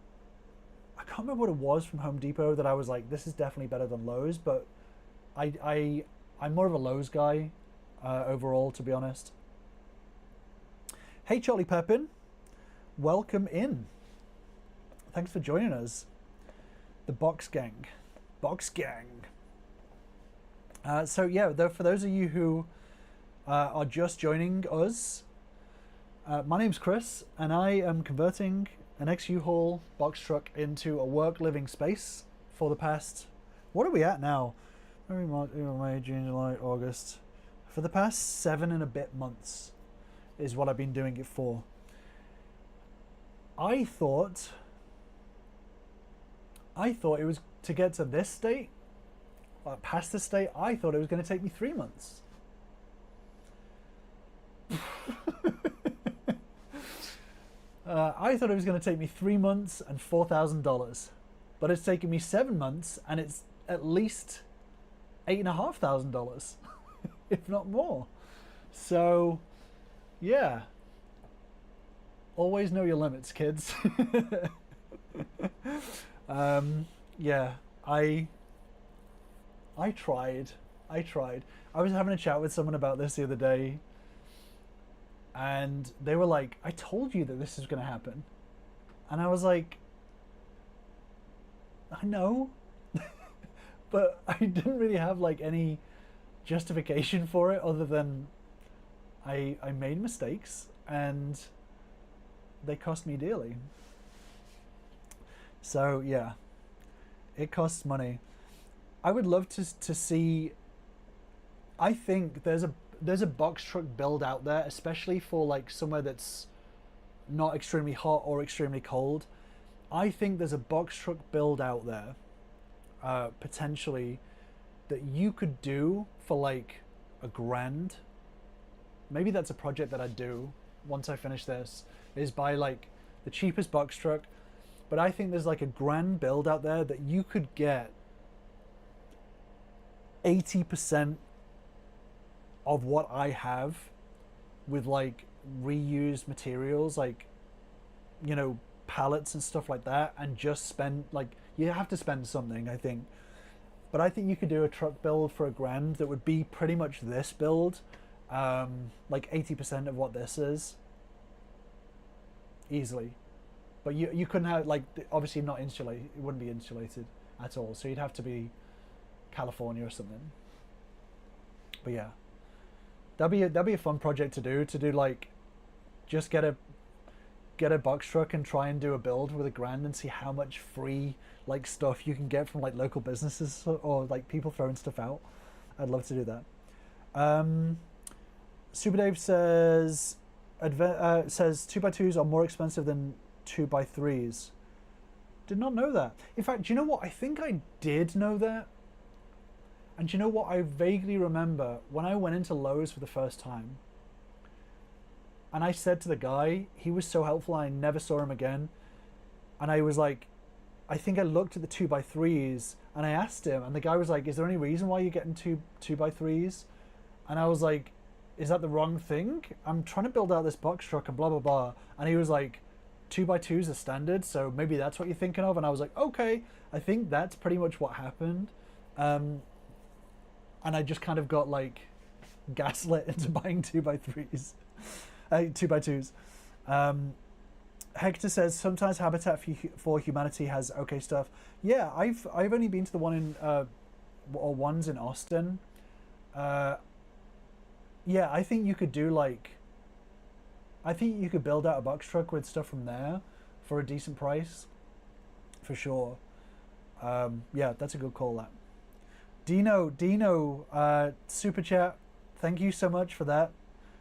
I can't remember what it was from Home Depot that I was like, this is definitely better than Lowe's. But I'm more of a Lowe's guy overall, to be honest. Hey, Charlie Pepin, welcome in. Thanks for joining us. The Box Gang. So yeah, for those of you who are just joining us, my name's Chris, and I am converting an ex-uHaul box truck into a work living space for the past, what are we at now? May, June, July, August. For the past 7 and a bit months is what I've been doing it for. I thought it was, to get to this state, past this state, I thought it was going to take me 3 months. I thought it was going to take me 3 months and $4,000, but it's taken me 7 months and it's at least $8,500, if not more. So, yeah. Always know your limits, kids. Yeah, I tried. I was having a chat with someone about this the other day, and they were like, I told you that this is going to happen. And I was like, I know, but I didn't really have like any justification for it other than I made mistakes and they cost me dearly. So yeah, it costs money. I would love to see, I think there's a box truck build out there, especially for like somewhere that's not extremely hot or extremely cold. I think there's a box truck build out there, potentially, that you could do for like $1,000. Maybe that's a project that I'd do once I finish this, is buy like the cheapest box truck. But I think there's like $1,000 build out there that you could get 80% of what I have with like reused materials, like, you know, pallets and stuff like that, and just spend, like, you have to spend something, I think. But I think you could do a truck build for $1,000 that would be pretty much this build, like 80% of what this is, easily. But you couldn't have, like, obviously not insulated, it wouldn't be insulated at all, so you'd have to be California or something. But yeah, that'd be a fun project to do like, just get a box truck and try and do a build with $1,000 and see how much free like stuff you can get from like local businesses or like people throwing stuff out. I'd love to do that. Super Dave says 2x2s are more expensive than 2x3s. Did not know that. In fact, do you know what? I think I did know that. And do you know what? I vaguely remember when I went into Lowe's for the first time, and I said to the guy, he was so helpful, I never saw him again. And I was like, I think I looked at the 2x3s and I asked him, and the guy was like, is there any reason why you're getting 2x3s? And I was like, is that the wrong thing? I'm trying to build out this box truck and blah, blah, blah. And he was like, 2x2s are standard, so maybe that's what you're thinking of. And I was like, okay, I think that's pretty much what happened. And I just kind of got like gaslit into buying 2x3s, 2x2s. Hector says sometimes Habitat for Humanity has okay stuff. Yeah, I've only been to the one in or ones in Austin. Yeah, I think you could do like. I think you could build out a box truck with stuff from there for a decent price, for sure. Yeah, that's a good call. That Dino, super chat. Thank you so much for that.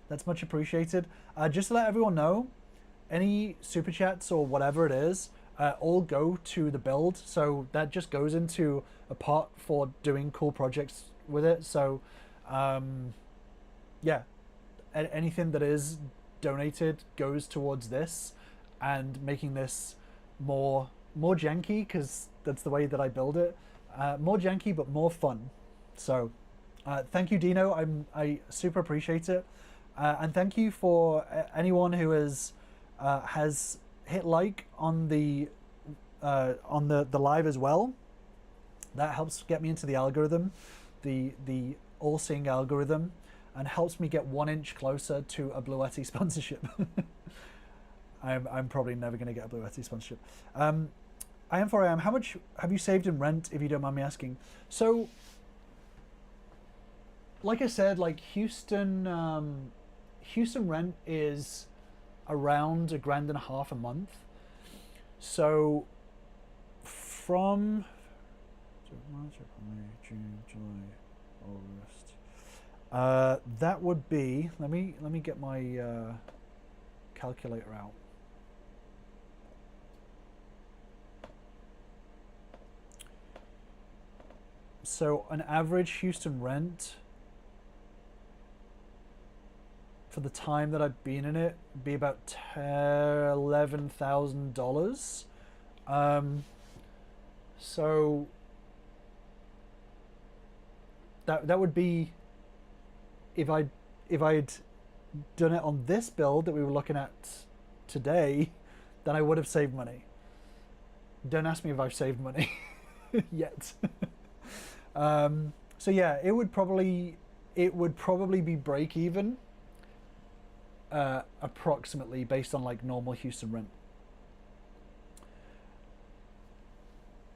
That's much appreciated. Just to let everyone know, any super chats or whatever it is, all go to the build. So that just goes into a pot for doing cool projects with it. So, yeah, anything that is donated goes towards this and making this more janky, because that's the way that I build it. More janky but more fun. So thank you, Dino. I super appreciate it, and thank you for anyone who has hit like on the live as well. That helps get me into the algorithm, the all-seeing algorithm, and helps me get 1 inch closer to a Bluetti sponsorship. I'm probably never going to get a Bluetti sponsorship. I am 4am. How much have you saved in rent, if you don't mind me asking? So, like I said, like Houston rent is around $1,500 a month. So, from March, April, May, June, July, August. That would be. Let me get my calculator out. So an average Houston rent for the time that I've been in it would be about $11,000. So that would be if I'd done it on this build that we were looking at today, then I would have saved money. Don't ask me if I've saved money yet. So yeah, it would probably be break even, approximately, based on like normal Houston rent.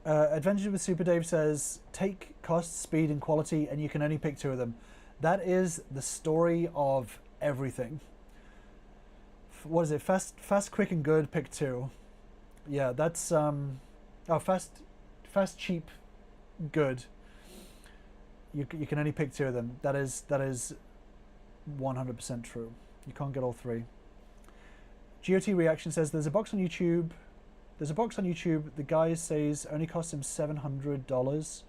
Adventures with Super Dave says, take cost, speed, and quality, and you can only pick 2 of them. That is the story of everything. What is it? Fast, quick, and good. Pick 2. Yeah, that's fast, cheap, good. You can only pick 2 of them. That is 100% true. You can't get all 3. GOT Reaction says there's a box on YouTube. The guy says only cost him $700,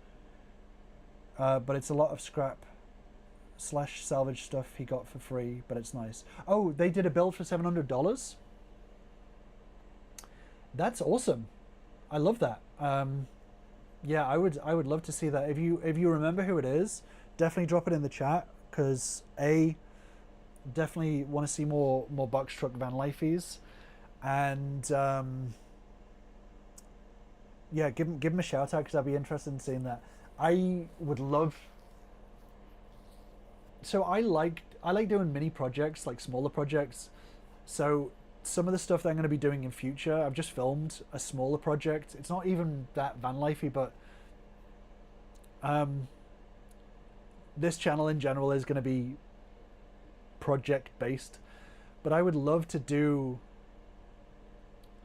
but it's a lot of scrap / salvage stuff he got for free, but it's nice. Oh, they did a build for $700. That's awesome. I love that. Yeah, I would love to see that. If you remember who it is, definitely drop it in the chat, because definitely want to see more box truck van lifeies, and yeah, give him a shout out, because I'd be interested in seeing that. I would love. So I like doing mini projects, like smaller projects. So some of the stuff that I'm going to be doing in future, I've just filmed a smaller project. It's not even that van lifey, but this channel in general is going to be project based. But I would love to do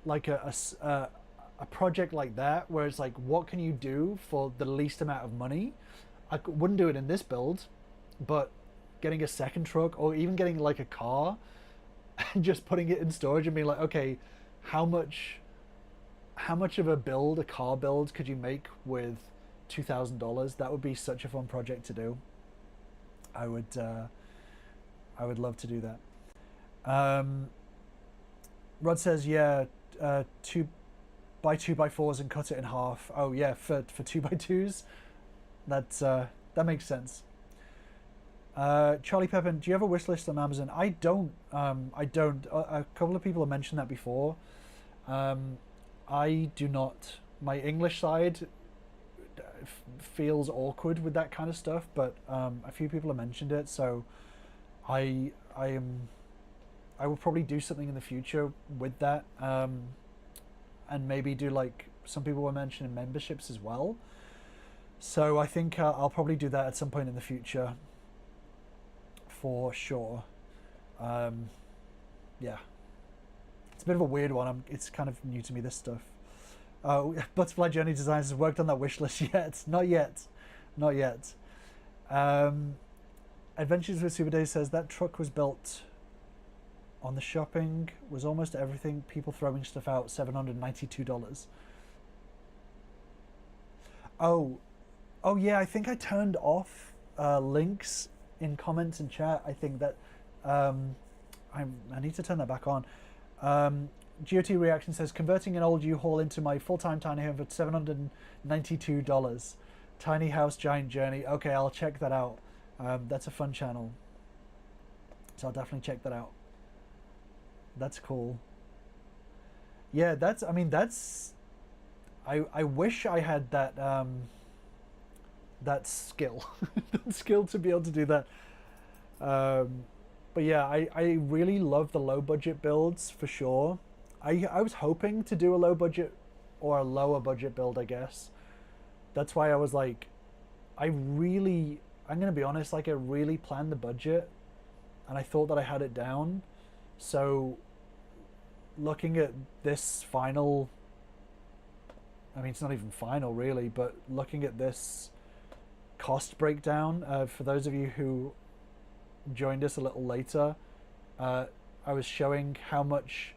like a project like that, where it's like, what can you do for the least amount of money? I wouldn't do it in this build, but getting a second truck, or even getting like a car and just putting it in storage and being like, okay, how much of a car build could you make with $2,000? That would be such a fun project to do. I would love to do that. Rod says, yeah, buy 2x4s and cut it in half. Oh yeah, for 2x2s, that makes sense. Charlie Pepin, do you have a wish list on Amazon? I don't. I don't. A couple of people have mentioned that before. I do not. My English side feels awkward with that kind of stuff, but a few people have mentioned it, so I will probably do something in the future with that, and maybe do like some people were mentioning memberships as well. So I think I'll probably do that at some point in the future, for sure. Yeah, it's a bit of a weird one. It's kind of new to me, this stuff. Butterfly Journey Designs has worked on that wish list yet? Not yet, not yet. Adventures with Super Days says that truck was built on the shopping was almost everything. People throwing stuff out. $792. Oh yeah. I think I turned off links in comments and chat. I think that I need to turn that back on. GOT Reaction says converting an old U-Haul into my full-time tiny home for $792. Tiny house, giant journey. Okay, I'll check that out. That's a fun channel, so I'll definitely check that out. That's cool. Yeah, that's. I mean, that's. I wish I had that that skill, that skill to be able to do that. But yeah, I really love the low budget builds for sure. I was hoping to do a low budget or a lower budget build, I guess. That's why I was like, I'm gonna be honest, like I really planned the budget and I thought that I had it down. So looking at this final, I mean, it's not even final really, but looking at this cost breakdown, for those of you who joined us a little later, I was showing how much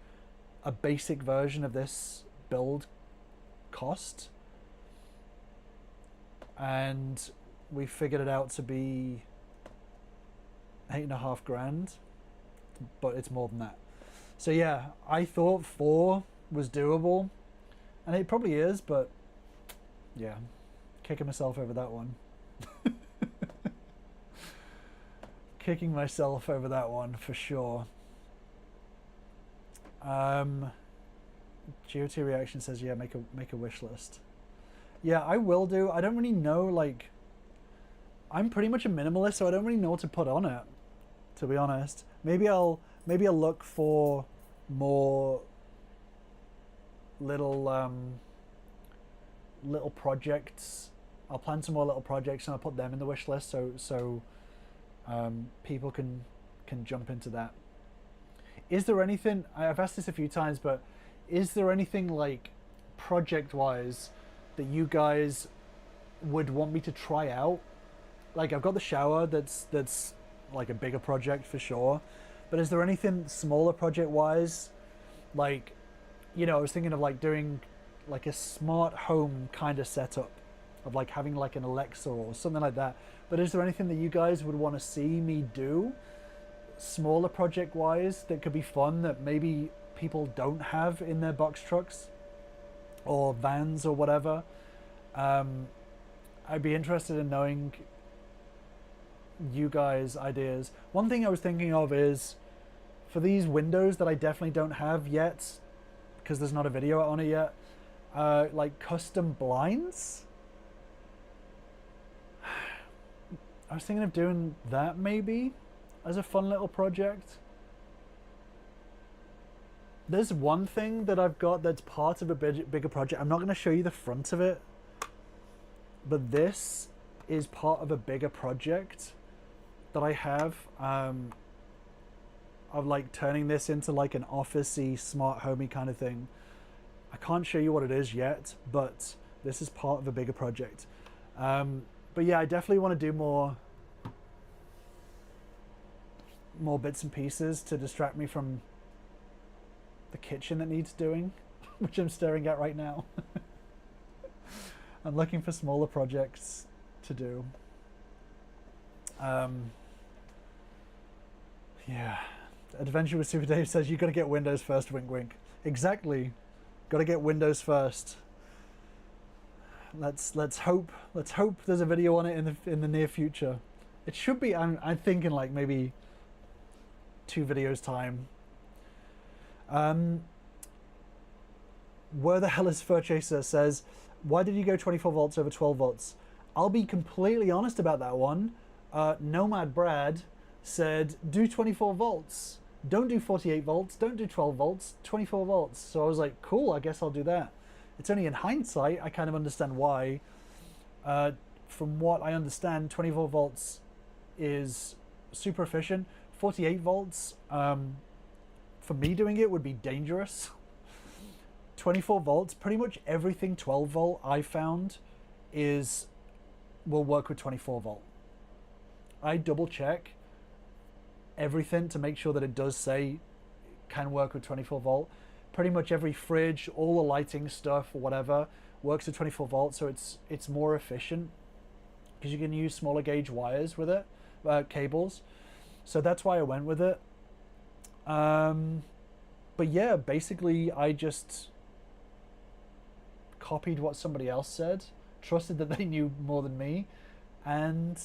a basic version of this build cost, and we figured it out to be $8.5 grand, but it's more than that. So yeah, I thought 4 was doable, and it probably is, but yeah, kicking myself over that one. Kicking myself over that one for sure. GOT Reaction says, yeah, make a wish list. Yeah, I will do. I don't really know, like, I'm pretty much a minimalist, so I don't really know what to put on it, to be honest. Maybe I'll look for more little little projects. I'll plan some more little projects and I'll put them in the wish list, so people can jump into that. Is there anything, I've asked this a few times, but is there anything like project wise that you guys would want me to try out? Like, I've got the shower, that's like a bigger project for sure, but is there anything smaller project wise, like, you know, I was thinking of like doing like a smart home kind of setup, of like having like an Alexa or something like that. But is there anything that you guys would want to see me do smaller project wise that could be fun, that maybe people don't have in their box trucks or vans or whatever? I'd be interested in knowing you guys' ideas. One thing I was thinking of is, for these windows that I definitely don't have yet, because there's not a video on it yet, like custom blinds. I was thinking of doing that maybe as a fun little project. There's one thing that I've got that's part of a bigger project. I'm not going to show you the front of it, but this is part of a bigger project that I have, of like turning this into like an office-y, smart homey kind of thing. I can't show you what it is yet, but this is part of a bigger project. But yeah, I definitely want to do more bits and pieces to distract me from the kitchen that needs doing, which I'm staring at right now. I'm looking for smaller projects to do. Yeah. Adventure with Super Dave says, you got to get Windows first, wink wink. Exactly. Got to get Windows first. Let's hope there's a video on it in the near future. It should be. I'm thinking like maybe 2 videos time. Where the hell is Fur Chaser says, why did you go 24 volts over 12 volts? I'll be completely honest about that one. Nomad Brad said, do 24 volts. Don't do 48 volts. Don't do 12 volts. 24 volts. So I was like, cool, I guess I'll do that. It's only in hindsight I kind of understand why. From what I understand, 24 volts is super efficient. 48 volts, for me doing it would be dangerous. 24 volts, pretty much everything 12 volt I found will work with 24 volt. I double check everything to make sure that it does say can work with 24 volt. Pretty much every fridge, all the lighting stuff or whatever works with 24 volts, so it's more efficient because you can use smaller gauge wires with it, cables. So that's why I went with it. But yeah, basically I just copied what somebody else said, trusted that they knew more than me, and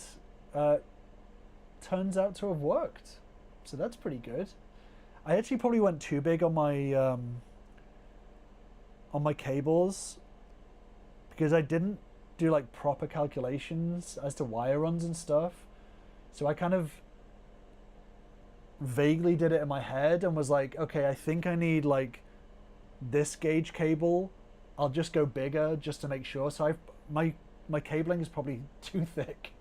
turns out to have worked. So that's pretty good. I actually probably went too big on my cables because I didn't do like proper calculations as to wire runs and stuff. So I kind of vaguely did it in my head and was like, okay, I think I need like this gauge cable. I'll just go bigger just to make sure. So my cabling is probably too thick,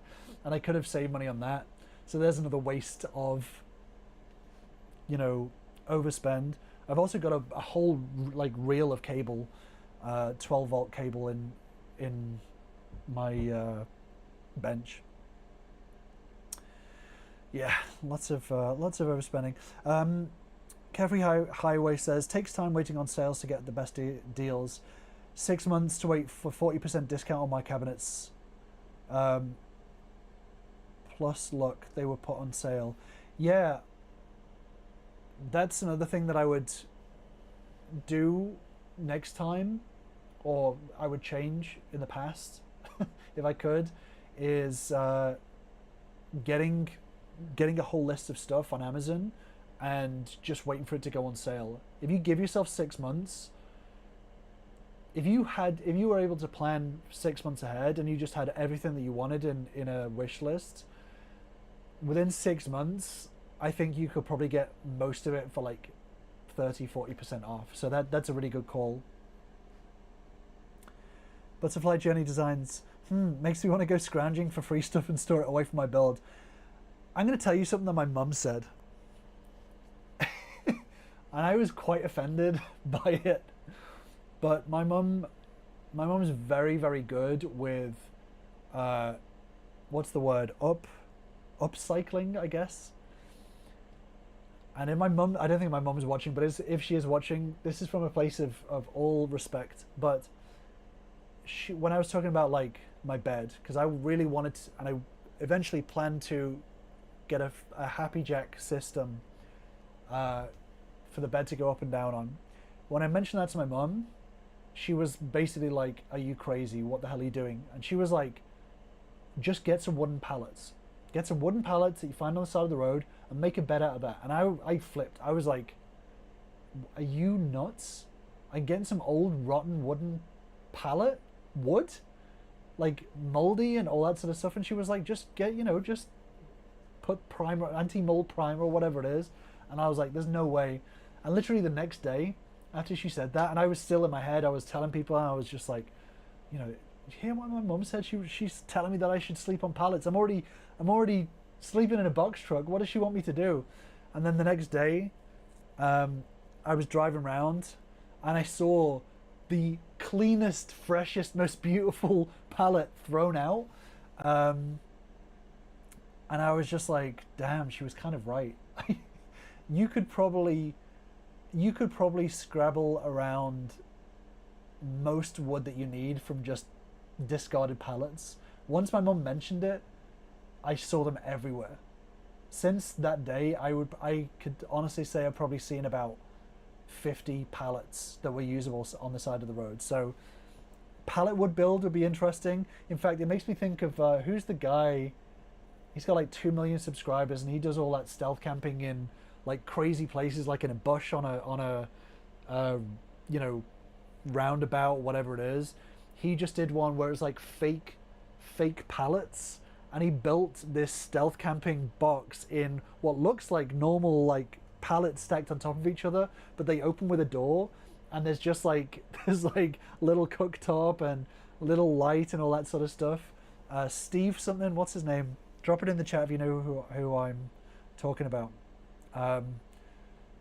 and I could have saved money on that. So there's another waste of, overspend. I've also got a whole like reel of cable, 12 volt cable in my bench. Yeah, lots of overspending. Carefree Highway says, takes time waiting on sales to get the best deals. 6 months to wait for 40% discount on my cabinets. Plus luck, they were put on sale. Yeah, that's another thing that I would do next time, or I would change in the past if I could, is getting a whole list of stuff on Amazon and just waiting for it to go on sale. If you give yourself 6 months, if you were able to plan 6 months ahead and you just had everything that you wanted in a wish list, within 6 months, I think you could probably get most of it for like 30-40% off. So that's a really good call. Butterfly Journey Designs, makes me want to go scrounging for free stuff and store it away from my build. I'm going to tell you something that my mum said. And I was quite offended by it. But my mum's very, very good with, what's the word? Upcycling, I guess. And if my mum, I don't think my mum's watching, but if she is watching, this is from a place of all respect. But when I was talking about like my bed, because I really wanted to, and I eventually planned to get a Happy Jack system for the bed to go up and down on. When I mentioned that to my mum, she was basically like, are you crazy? What the hell are you doing? And she was like, just get some wooden pallets. Get some wooden pallets that you find on the side of the road and make a bed out of that. And I flipped. I was like, are you nuts? I'm getting some old rotten wooden pallet wood, like moldy and all that sort of stuff. And she was like, just get, just put primer, anti-mold primer or whatever it is. And I was like, there's no way. And literally the next day after she said that, and I was still in my head, I was telling people, and I was just like, you hear what my mum said? She's telling me that I should sleep on pallets. I'm already sleeping in a box truck. What does she want me to do? And then the next day, I was driving around and I saw the cleanest, freshest, most beautiful pallet thrown out. And I was just like, damn, she was kind of right. You could probably scrabble around most wood that you need from just discarded pallets. Once my mum mentioned it, I saw them everywhere. Since that day, I could honestly say I've probably seen about 50 pallets that were usable on the side of the road. So pallet wood build would be interesting. In fact, it makes me think of who's the guy? He's got like 2 million subscribers and he does all that stealth camping in like crazy places, like in a bush on a roundabout, whatever it is. He just did one where it's like fake pallets, and he built this stealth camping box in what looks like normal like pallets stacked on top of each other, but they open with a door, and there's just like there's like little cooktop and little light and all that sort of stuff. Steve something, what's his name? Drop it in the chat if you know who I'm talking about.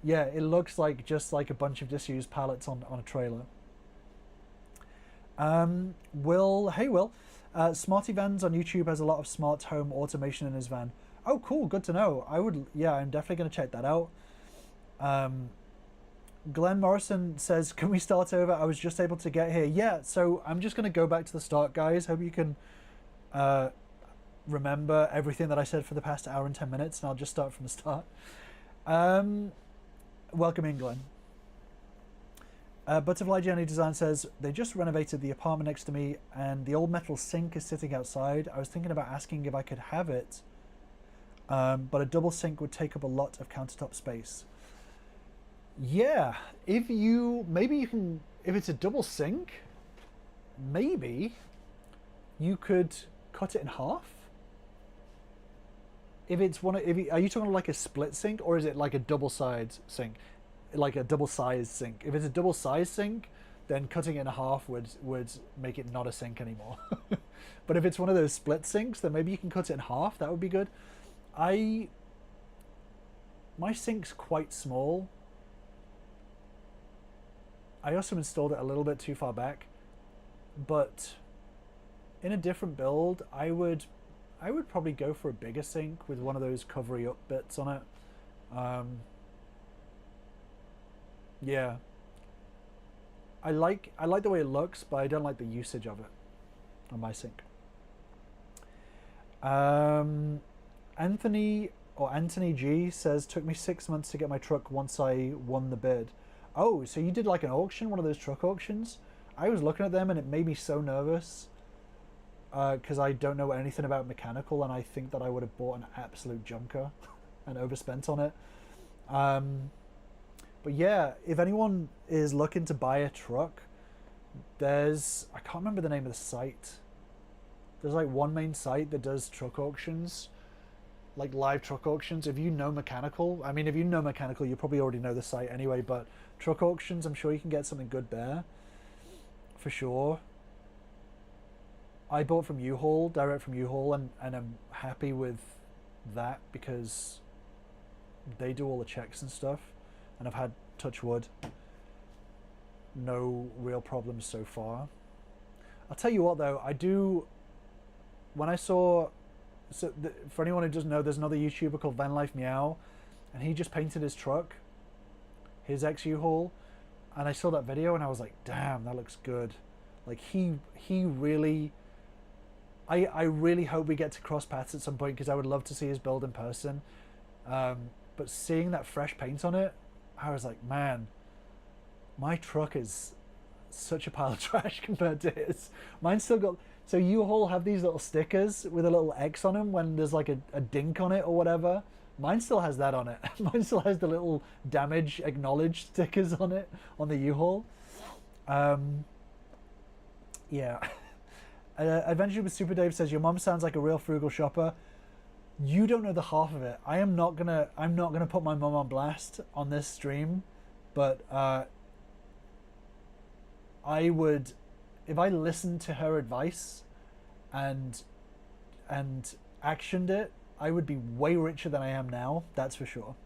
Yeah, it looks like just like a bunch of disused pallets on a trailer. Will, Smarty Vans on YouTube has a lot of smart home automation in his van. Oh, cool, good to know. I'm definitely going to check that out. Glenn Morrison says, can we start over? I was just able to get here. Yeah, so I'm just going to go back to the start, guys. Hope you can remember everything that I said for the past hour and 10 minutes, and I'll just start from the start. Welcome in, Glenn. Butterfly Journey Design says, they just renovated the apartment next to me and the old metal sink is sitting outside. I was thinking about asking if I could have it, but a double sink would take up a lot of countertop space. Yeah, if it's a double sink, maybe you could cut it in half. Are you talking like a split sink, or is it like a double-sided sink? Like a double-sized sink. If it's a double-sized sink, then cutting it in half would make it not a sink anymore. But if it's one of those split sinks, then maybe you can cut it in half. That would be good. My sink's quite small. I also installed it a little bit too far back, but in a different build, I would probably go for a bigger sink with one of those covery up bits on it. Yeah, I like the way it looks, but I don't like the usage of it on my sink. Anthony G says, took me 6 months to get my truck once I won the bid. Oh, so you did like an auction, one of those truck auctions? I was looking at them and it made me so nervous because I don't know anything about mechanical, and I think that I would have bought an absolute junker and overspent on it. But yeah, if anyone is looking to buy a truck, I can't remember the name of the site. There's like one main site that does truck auctions, like live truck auctions. If you know mechanical, you probably already know the site anyway, but truck auctions, I'm sure you can get something good there for sure. I bought from U-Haul, direct from U-Haul, and I'm happy with that because they do all the checks and stuff, and I've had, touch wood, no real problems so far. I'll tell you what though, for anyone who doesn't know, there's another YouTuber called Vanlife Meow, and he just painted his truck, his ex-uHaul, and I saw that video and I was like, damn, that looks good. Like he really, I really hope we get to cross paths at some point, because I would love to see his build in person. But seeing that fresh paint on it, I was like, man, my truck is such a pile of trash compared to his. Mine's still got, so U-Haul have these little stickers with a little X on them when there's like a dink on it or whatever. Mine still has that on it. Mine still has the little damage acknowledged stickers on it, on the U-Haul. Yeah. Adventure with Super Dave says, your mom sounds like a real frugal shopper. You don't know the half of it. I'm not gonna put my mom on blast on this stream, but I would, if I listened to her advice and actioned it, I would be way richer than I am now. That's for sure.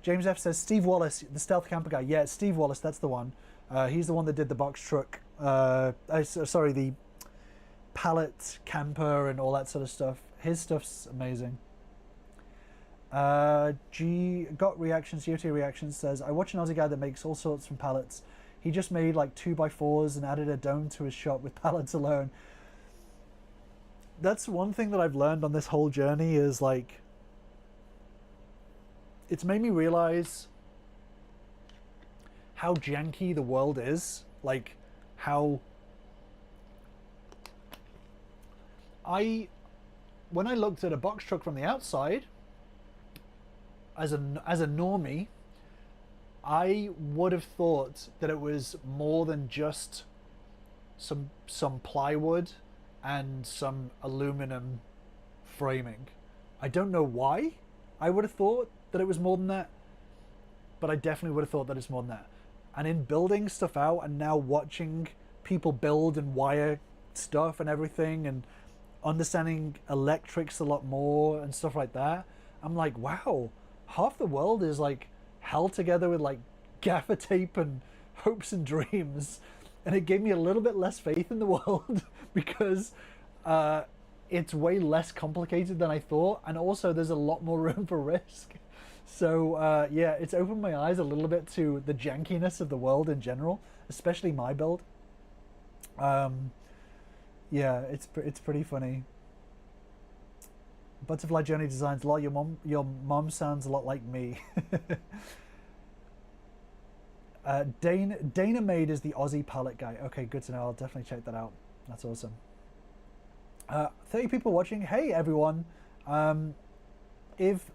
James F says, Steve Wallace, the stealth camper guy. Yeah, it's Steve Wallace. That's the one. He's the one that did the box truck. The pallet camper and all that sort of stuff. His stuff's amazing. Got reactions. GOT reactions says, I watch an Aussie guy that makes all sorts from pallets. He just made like 2x4s and added a dome to his shop with pallets alone. That's one thing that I've learned on this whole journey, is like, it's made me realize how janky the world is. Like how when I looked at a box truck from the outside as a normie, I would have thought that it was more than just some plywood and some aluminum framing. I don't know why I would have thought that it was more than that, but I definitely would have thought that it's more than that. And in building stuff out and now watching people build and wire stuff and everything and understanding electrics a lot more and stuff like that, I'm like, wow, half the world is like held together with like gaffer tape and hopes and dreams. And it gave me a little bit less faith in the world because it's way less complicated than I thought, and also there's a lot more room for risk. So yeah, it's opened my eyes a little bit to the jankiness of the world in general, especially my build. Yeah, it's pretty funny. Butterfly Journey designs a lot. Your mom sounds a lot like me. Dana Made is the Aussie palette guy. Okay, good to know. I'll definitely check that out. That's awesome. 30 people watching. Hey everyone. If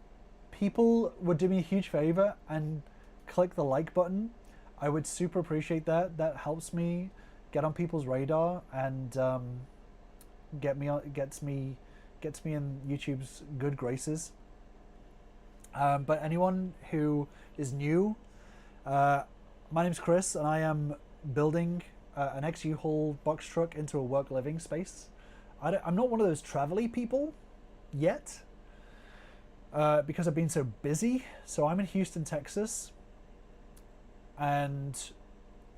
people would do me a huge favor and click the like button, I would super appreciate that. That helps me get on people's radar and gets me in YouTube's good graces. But anyone who is new, my name's Chris, and I am building an ex-uHaul box truck into a work living space. I'm not one of those travel-y people yet, because I've been so busy. So I'm in Houston, Texas, and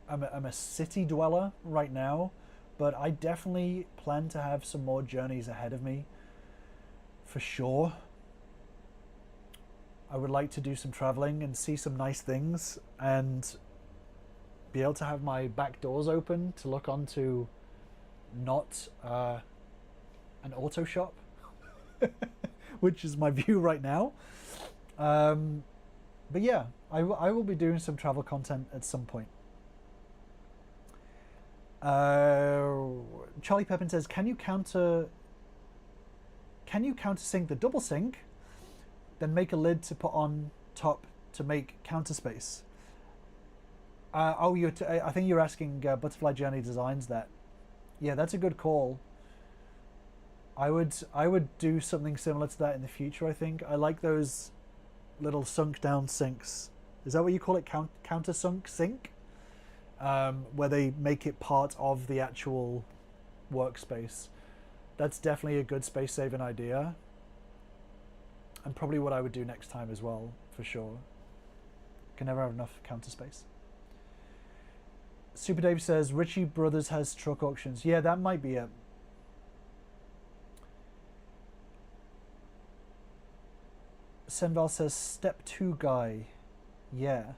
I'm a city dweller right now, but I definitely plan to have some more journeys ahead of me, for sure. I would like to do some traveling and see some nice things and be able to have my back doors open to look onto not an auto shop, which is my view right now. But yeah, I will be doing some travel content at some point. Charlie Pepin says, can you countersink the double sink, then make a lid to put on top to make counter space? Oh, I think you're asking Butterfly Journey Designs that. Yeah, that's a good call. I would do something similar to that in the future. I think I like those little sunk down sinks. Is that what you call it? Countersunk sink, where they make it part of the actual workspace. That's definitely a good space saving idea, and probably what I would do next time as well, for sure. Can never have enough counter space. Super Dave says Ritchie Brothers has truck auctions. Yeah, that might be it. Senval says step 2 guy. Yeah.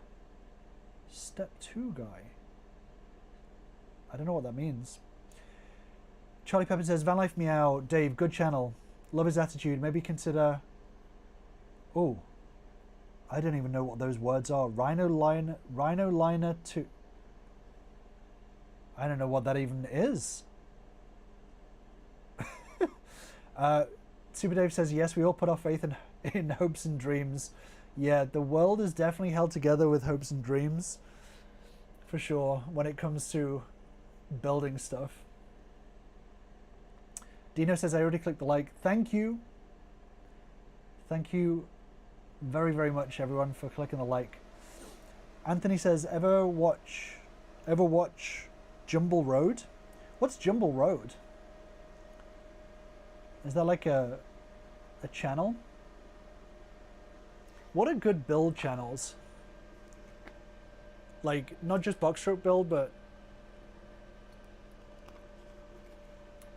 Step 2 guy. I don't know what that means. Charlie Pepper says Vanlife Meow. Dave, good channel. Love his attitude. Maybe consider... Oh. I don't even know what those words are. Rhino liner to... I don't know what that even is. Super Dave says, yes, we all put our faith in hopes and dreams. Yeah, the world is definitely held together with hopes and dreams, for sure, when it comes to building stuff. Dino says, I already clicked the like. Thank you. Thank you very, very much, everyone, for clicking the like. Anthony says, ever watch Jumble Road? What's Jumble Road? Is that like a channel? What are good build channels? Like, not just box truck build, but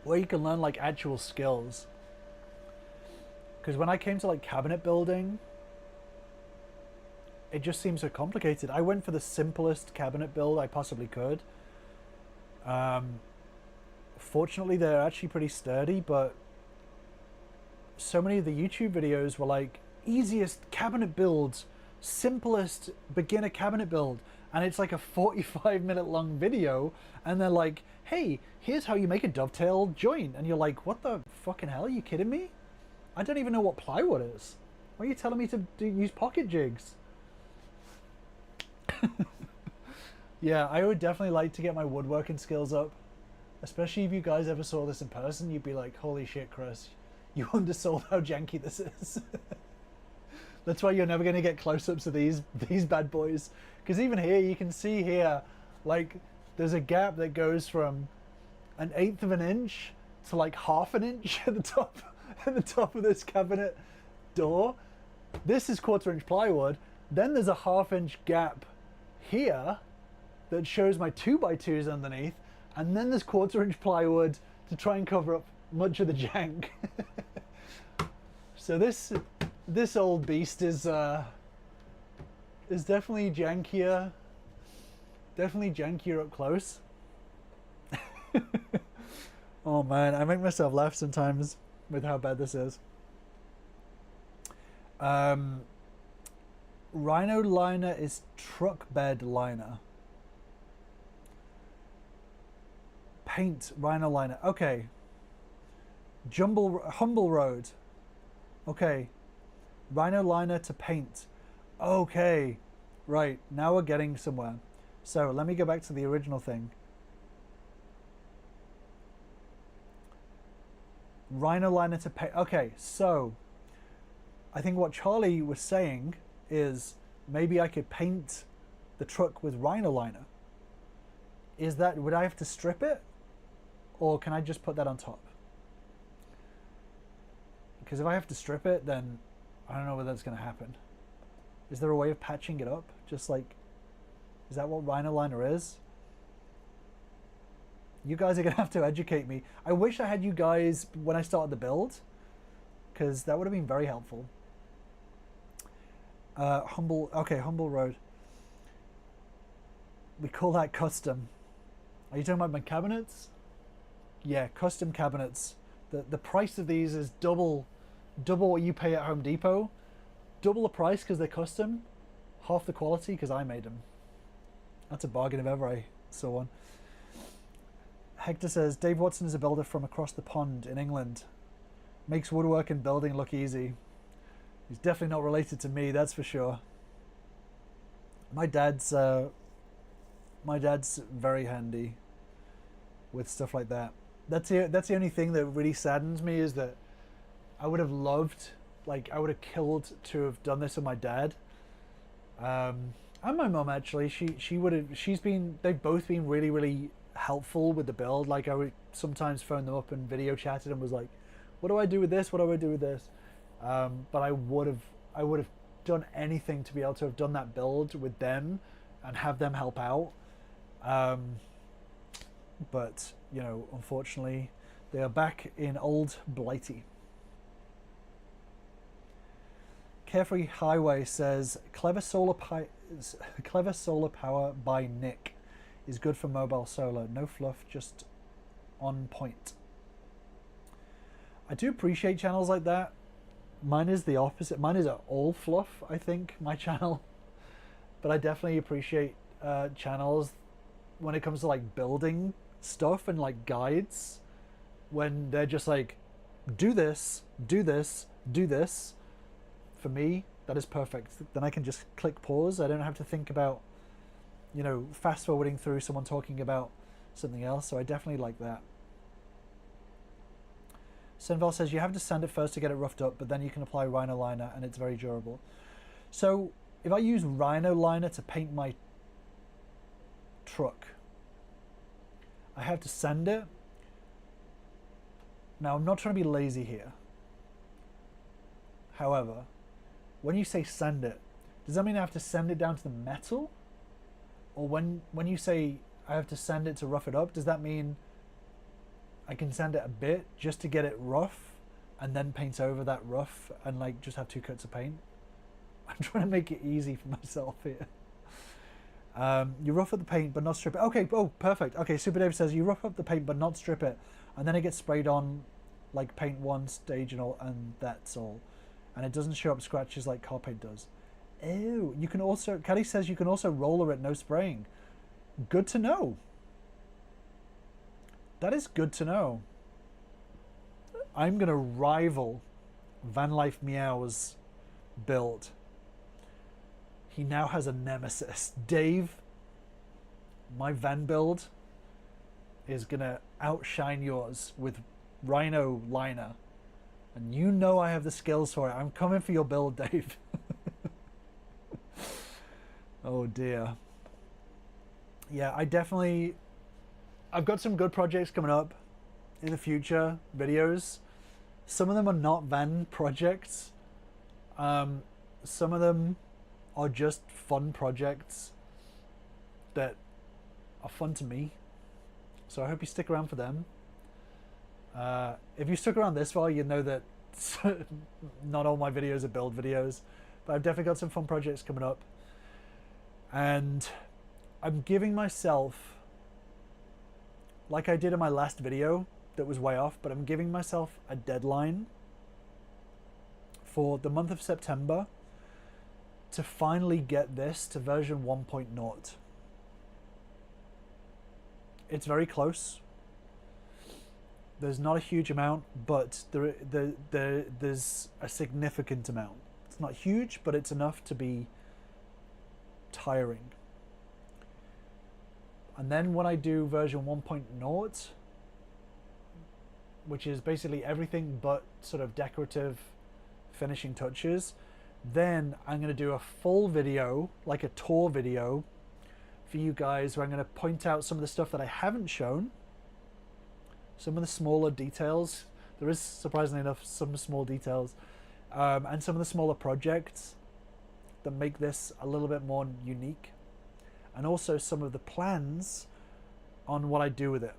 where you can learn like actual skills. Because when I came to like cabinet building, it just seems so complicated. I went for the simplest cabinet build I possibly could. Fortunately, they're actually pretty sturdy, but so many of the YouTube videos were like, easiest cabinet builds, simplest beginner cabinet build, and it's like a 45-minute long video, and they're like, hey, here's how you make a dovetail joint, and you're like, what the fucking hell, are you kidding me? I don't even know what plywood is. Why are you telling me to use pocket jigs? Yeah, I would definitely like to get my woodworking skills up, especially if you guys ever saw this in person. You'd be like, holy shit, Chris, You undersold how janky this is. That's why you're never going to get close-ups of these bad boys. Because even here, you can see here, like, there's a gap that goes from 1/8 of an inch to like 1/2 an inch at the top of this cabinet door. This is 1/4 inch plywood. Then there's a 1/2 inch gap here that shows my 2x2s underneath, and then there's 1/4 inch plywood to try and cover up much of the jank. So this old beast is definitely jankier. Definitely jankier up close. Oh man, I make myself laugh sometimes with how bad this is. Rhino liner is truck bed liner. Paint Rhino liner. Okay. Humble Road. Okay. Rhino liner to paint. Okay. Right. Now we're getting somewhere. So let me go back to the original thing. Rhino liner to paint. Okay. So I think what Charlie was saying is maybe I could paint the truck with Rhino liner. Is that, would I have to strip it? Or can I just put that on top? Because if I have to strip it, then I don't know whether that's going to happen. Is there a way of patching it up? Just like, is that what Rhino liner is? You guys are going to have to educate me. I wish I had you guys when I started the build, because that would have been very helpful. Humble Road. We call that custom. Are you talking about my cabinets? Yeah, custom cabinets. The price of these is double what you pay at Home Depot. Double the price because they're custom. Half the quality because I made them. That's a bargain if ever I saw one. Hector says, Dave Watson is a builder from across the pond in England. Makes woodwork and building look easy. He's definitely not related to me, that's for sure. My dad's very handy with stuff like that. That's the only thing that really saddens me, is that I would have loved, like, I would have killed to have done this with my dad. And my mum, actually, they've both been really, really helpful with the build. Like, I would sometimes phone them up and video chatted and was like, what do I do with this? What do I do with this? But I would have done anything to be able to have done that build with them and have them help out. But, you know, unfortunately, they are back in old Blighty. Carefree Highway says, clever solar power by Nick is good for mobile solar. No fluff, just on point. I do appreciate channels like that. Mine is the opposite. Mine is all fluff, I think, my channel. But I definitely appreciate channels when it comes to like building stuff and like guides, when they're just like, do this, do this, do this. For me, that is perfect. Then I can just click pause. I don't have to think about, you know, fast forwarding through someone talking about something else. So I definitely like that. Senval says you have to sand it first to get it roughed up, but then you can apply Rhino liner and it's very durable. So if I use Rhino liner to paint my truck, I have to sand it. Now, I'm not trying to be lazy here. However, when you say sand it, does that mean I have to sand it down to the metal? Or when you say I have to sand it to rough it up, does that mean I can sand it a bit just to get it rough and then paint over that rough and like just have 2 coats of paint? I'm trying to make it easy for myself here. You rough up the paint but not strip it. Okay, oh, perfect. Okay, Super Dave says you rough up the paint but not strip it, and then it gets sprayed on like paint one stage and all, and that's all. And it doesn't show up scratches like car paint does. Ew. You can also, Kelly says you can also roller it, no spraying. Good to know. That is good to know. I'm going to rival Vanlife Meow's build. He now has a nemesis. Dave, my van build is going to outshine yours with Rhino liner And you know I have the skills for it. I'm coming for your build, Dave. Oh dear. Yeah, I've got some good projects coming up in the future, videos. Some of them are not van projects. Some of them are just fun projects that are fun to me. So I hope you stick around for them. If you stuck around this far, you know that not all my videos are build videos, but I've definitely got some fun projects coming up. And I'm giving myself, like I did in my last video that was way off, but I'm giving myself a deadline for the month of September to finally get this to version 1.0. It's very close. There's not a huge amount, but there's a significant amount. It's not huge, but it's enough to be tiring. And then when I do version 1.0, which is basically everything but sort of decorative finishing touches, then I'm going to do a full video, like a tour video for you guys, where I'm going to point out some of the stuff that I haven't shown, some of the smaller details. There is, surprisingly enough, some small details, and some of the smaller projects that make this a little bit more unique, and also some of the plans on what I do with it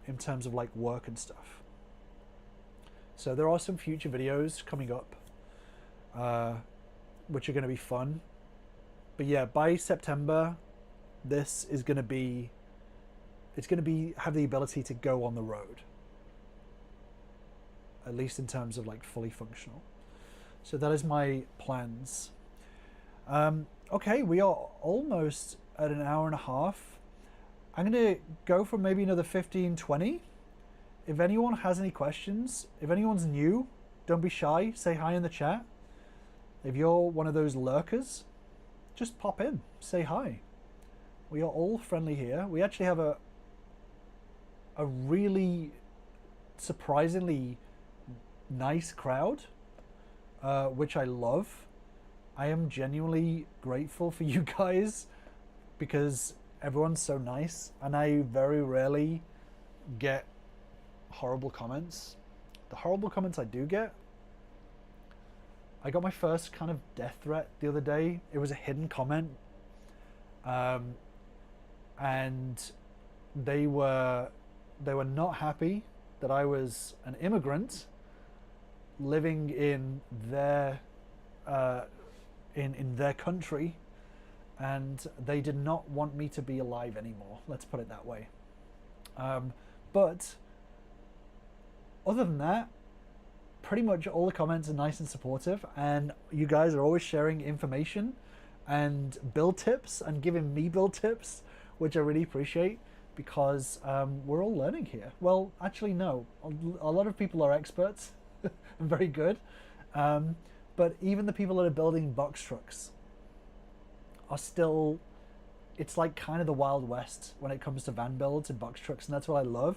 in terms of like work and stuff. So there are some future videos coming up which are going to be fun. But yeah, by September this is going to be, it's going to be, have the ability to go on the road, at least in terms of like fully functional. So that is my plans. Okay, we are almost at an hour and a half. I'm going to go for maybe another 15-20. If anyone has any questions, if anyone's new, don't be shy, say hi in the chat. If you're one of those lurkers, just pop in, say hi. We are all friendly here. We actually have a really surprisingly nice crowd, which I love. I am genuinely grateful for you guys because everyone's so nice, and I very rarely get horrible comments. The horrible comments I do get, I got my first kind of death threat the other day. It was a hidden comment, and they were not happy that I was an immigrant living in their in their country, and they did not want me to be alive anymore. Let's put it that way. But other than that, pretty much all the comments are nice and supportive, and you guys are always sharing information and build tips and giving me build tips, which I really appreciate, because we're all learning here. Well, actually no, a lot of people are experts and very good, but even the people that are building box trucks are still, it's like kind of the Wild West when it comes to van builds and box trucks, and that's what I love,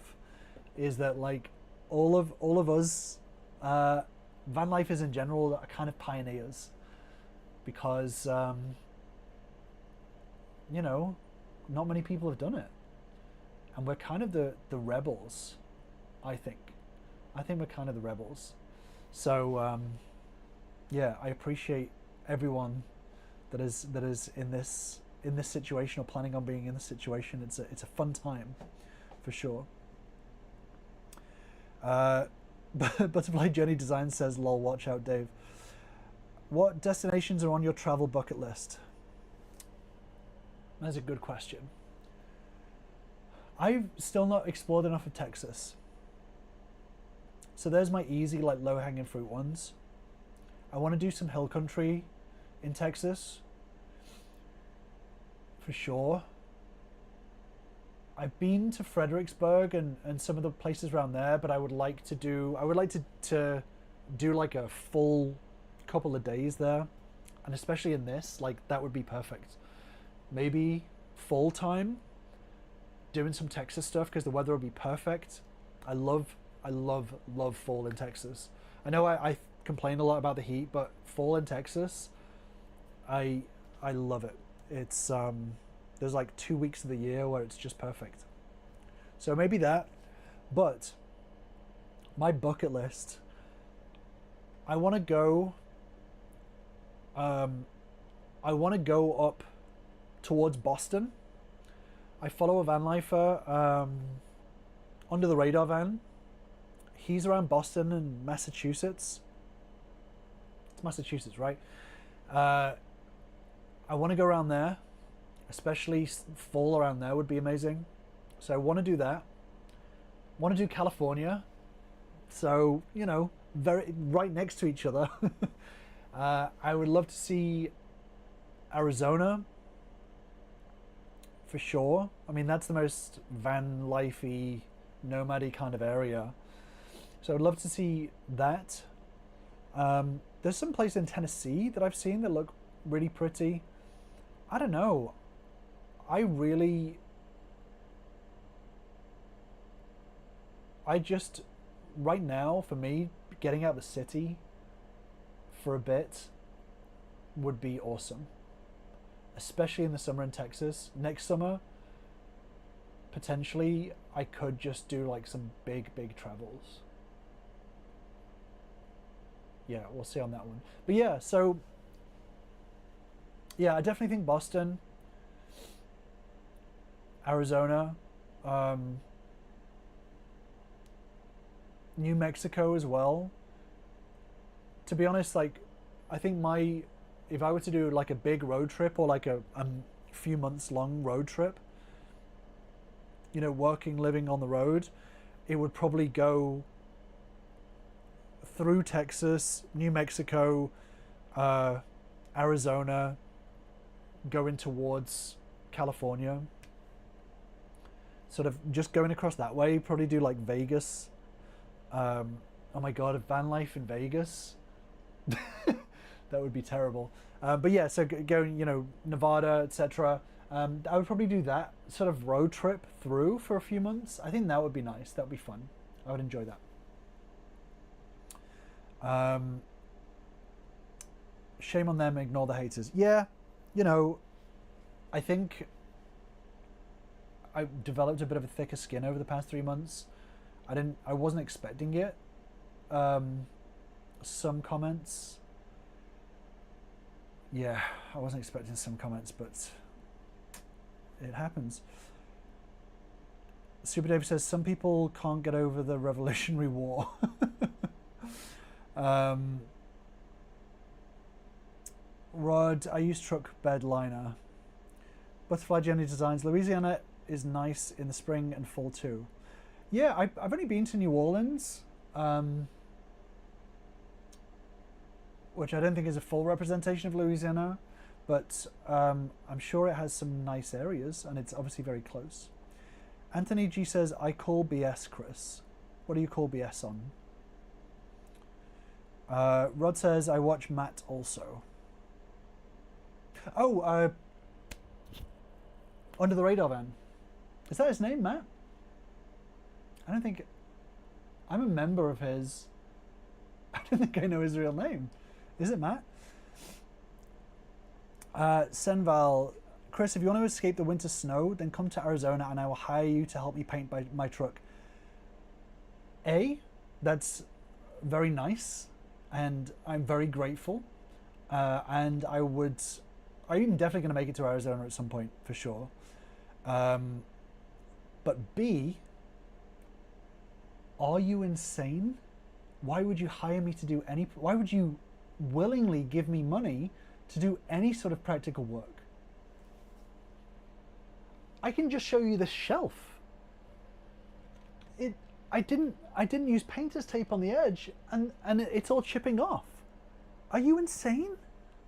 is that like all of us, van lifers in general, are kind of pioneers, because you know, not many people have done it, and we're kind of the rebels. I think we're kind of the rebels. So yeah, I appreciate everyone that is in this situation, or planning on being in this situation. It's a fun time for sure. Butterfly Journey Design says, lol, watch out, Dave. What destinations are on your travel bucket list? That's a good question. I've still not explored enough of Texas. So there's my easy, like, low-hanging fruit ones. I want to do some hill country in Texas, for sure. I've been to Fredericksburg and some of the places around there, but I would like to do like a full couple of days there, and especially in this, like, that would be perfect. Maybe full time doing some Texas stuff, because the weather would be perfect. I love fall in Texas. I know I complain a lot about the heat, but fall in Texas, I love it. It's there's like 2 weeks of the year where it's just perfect. So maybe that, but my bucket list, I want to go. I want to go up towards Boston. I follow a van lifer, Under the Radar Van. He's around Boston and Massachusetts. It's Massachusetts, right? I want to go around there, especially fall around there would be amazing. So I want to do that. Want to do California. So, you know, very right next to each other. I would love to see Arizona for sure. I mean, that's the most van lifey, nomad-y kind of area. So I'd love to see that. There's some place in Tennessee that I've seen that look really pretty. I don't know. I just, right now, for me, getting out of the city for a bit would be awesome. Especially in the summer in Texas. Next summer, potentially, I could just do like some big travels. Yeah, we'll see on that one. But yeah, so yeah, I definitely think Boston, Arizona, New Mexico as well. To be honest, like, I think if I were to do like a big road trip or like a few months long road trip, you know, working, living on the road, it would probably go through Texas, New Mexico, Arizona, going towards California. Sort of just going across that way, probably do like Vegas. Oh my god, a van life in Vegas. That would be terrible. But yeah, so going, you know, Nevada, etc. I would probably do that sort of road trip through for a few months. I think that would be nice. That would be fun. I would enjoy that. Shame on them, ignore the haters. Yeah, you know, I think I developed a bit of a thicker skin over the past 3 months. I wasn't expecting it. Some comments. Yeah, I wasn't expecting some comments, but it happens. Super Dave says some people can't get over the Revolutionary War. Rod, I use truck bed liner. Butterfly Journey Designs. Louisiana is nice in the spring and fall too. Yeah, I've only been to New Orleans, which I don't think is a full representation of Louisiana, but I'm sure it has some nice areas, and it's obviously very close. Anthony G says, I call BS, Chris. What do you call BS on? Rod says, I watch Matt also. Oh, Under the Radar Van. Is that his name, Matt? I don't think... I'm a member of his. I don't think I know his real name. Is it Matt? Senval, Chris, if you want to escape the winter snow, then come to Arizona and I will hire you to help me paint my truck. That's very nice, and I'm very grateful. And I'm definitely going to make it to Arizona at some point, for sure. But B, are you insane? Why would you hire me to do why would you willingly give me money to do any sort of practical work? I can just show you the shelf. I didn't use painter's tape on the edge, and it's all chipping off. Are you insane?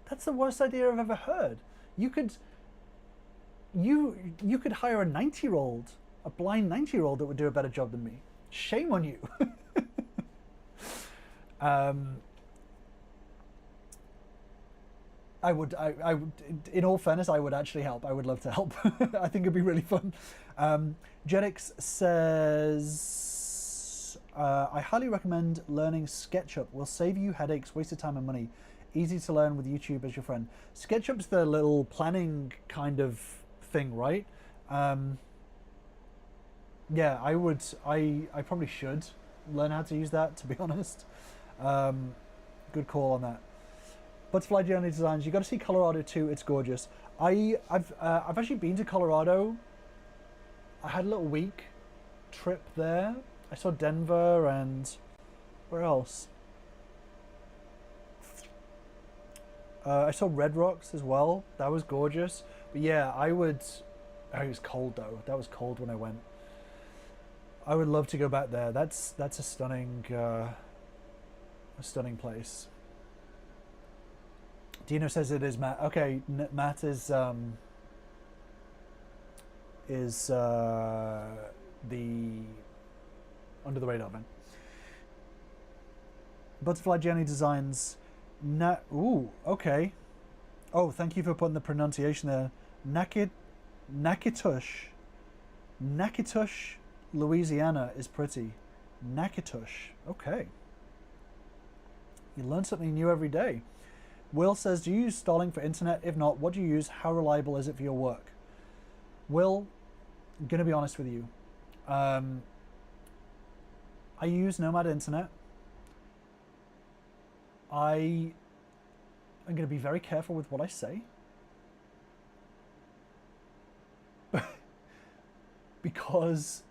That's the worst idea I've ever heard. You could hire a 90-year-old, a blind 90-year-old that would do a better job than me. Shame on you. I would, in all fairness, I would actually help. I would love to help. I think it'd be really fun. Jetix says, I highly recommend learning SketchUp. Will save you headaches, wasted time and money. Easy to learn with YouTube as your friend. SketchUp's the little planning kind of thing, right? Yeah, I probably should learn how to use that, to be honest. Good call on that. Butterfly Journey Designs. You got to see Colorado too. It's gorgeous. I've actually been to Colorado. I had a little week trip there. I saw Denver and where else? I saw Red Rocks as well. That was gorgeous. But yeah, I would. Oh, it was cold though. That was cold when I went. I would love to go back there. That's a stunning place. Dino says it is Matt. Okay, Matt is the under the radar man. Butterfly Journey Designs. Ooh, okay. Oh, thank you for putting the pronunciation there. Nakitush, Louisiana is pretty. Nakitush. Okay. You learn something new every day. Will says, do you use Starlink for internet? If not, what do you use? How reliable is it for your work? Will, I'm going to be honest with you. I use Nomad Internet. I am going to be very careful with what I say. Because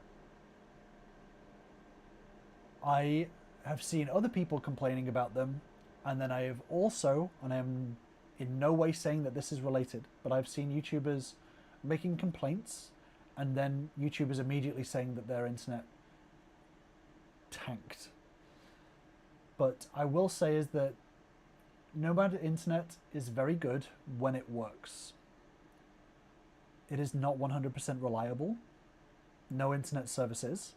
I have seen other people complaining about them, and then I have also, and I am in no way saying that this is related, but I've seen YouTubers making complaints and then YouTubers immediately saying that their internet tanked. But I will say is that Nomad Internet is very good when it works. It is not 100% reliable. No internet services.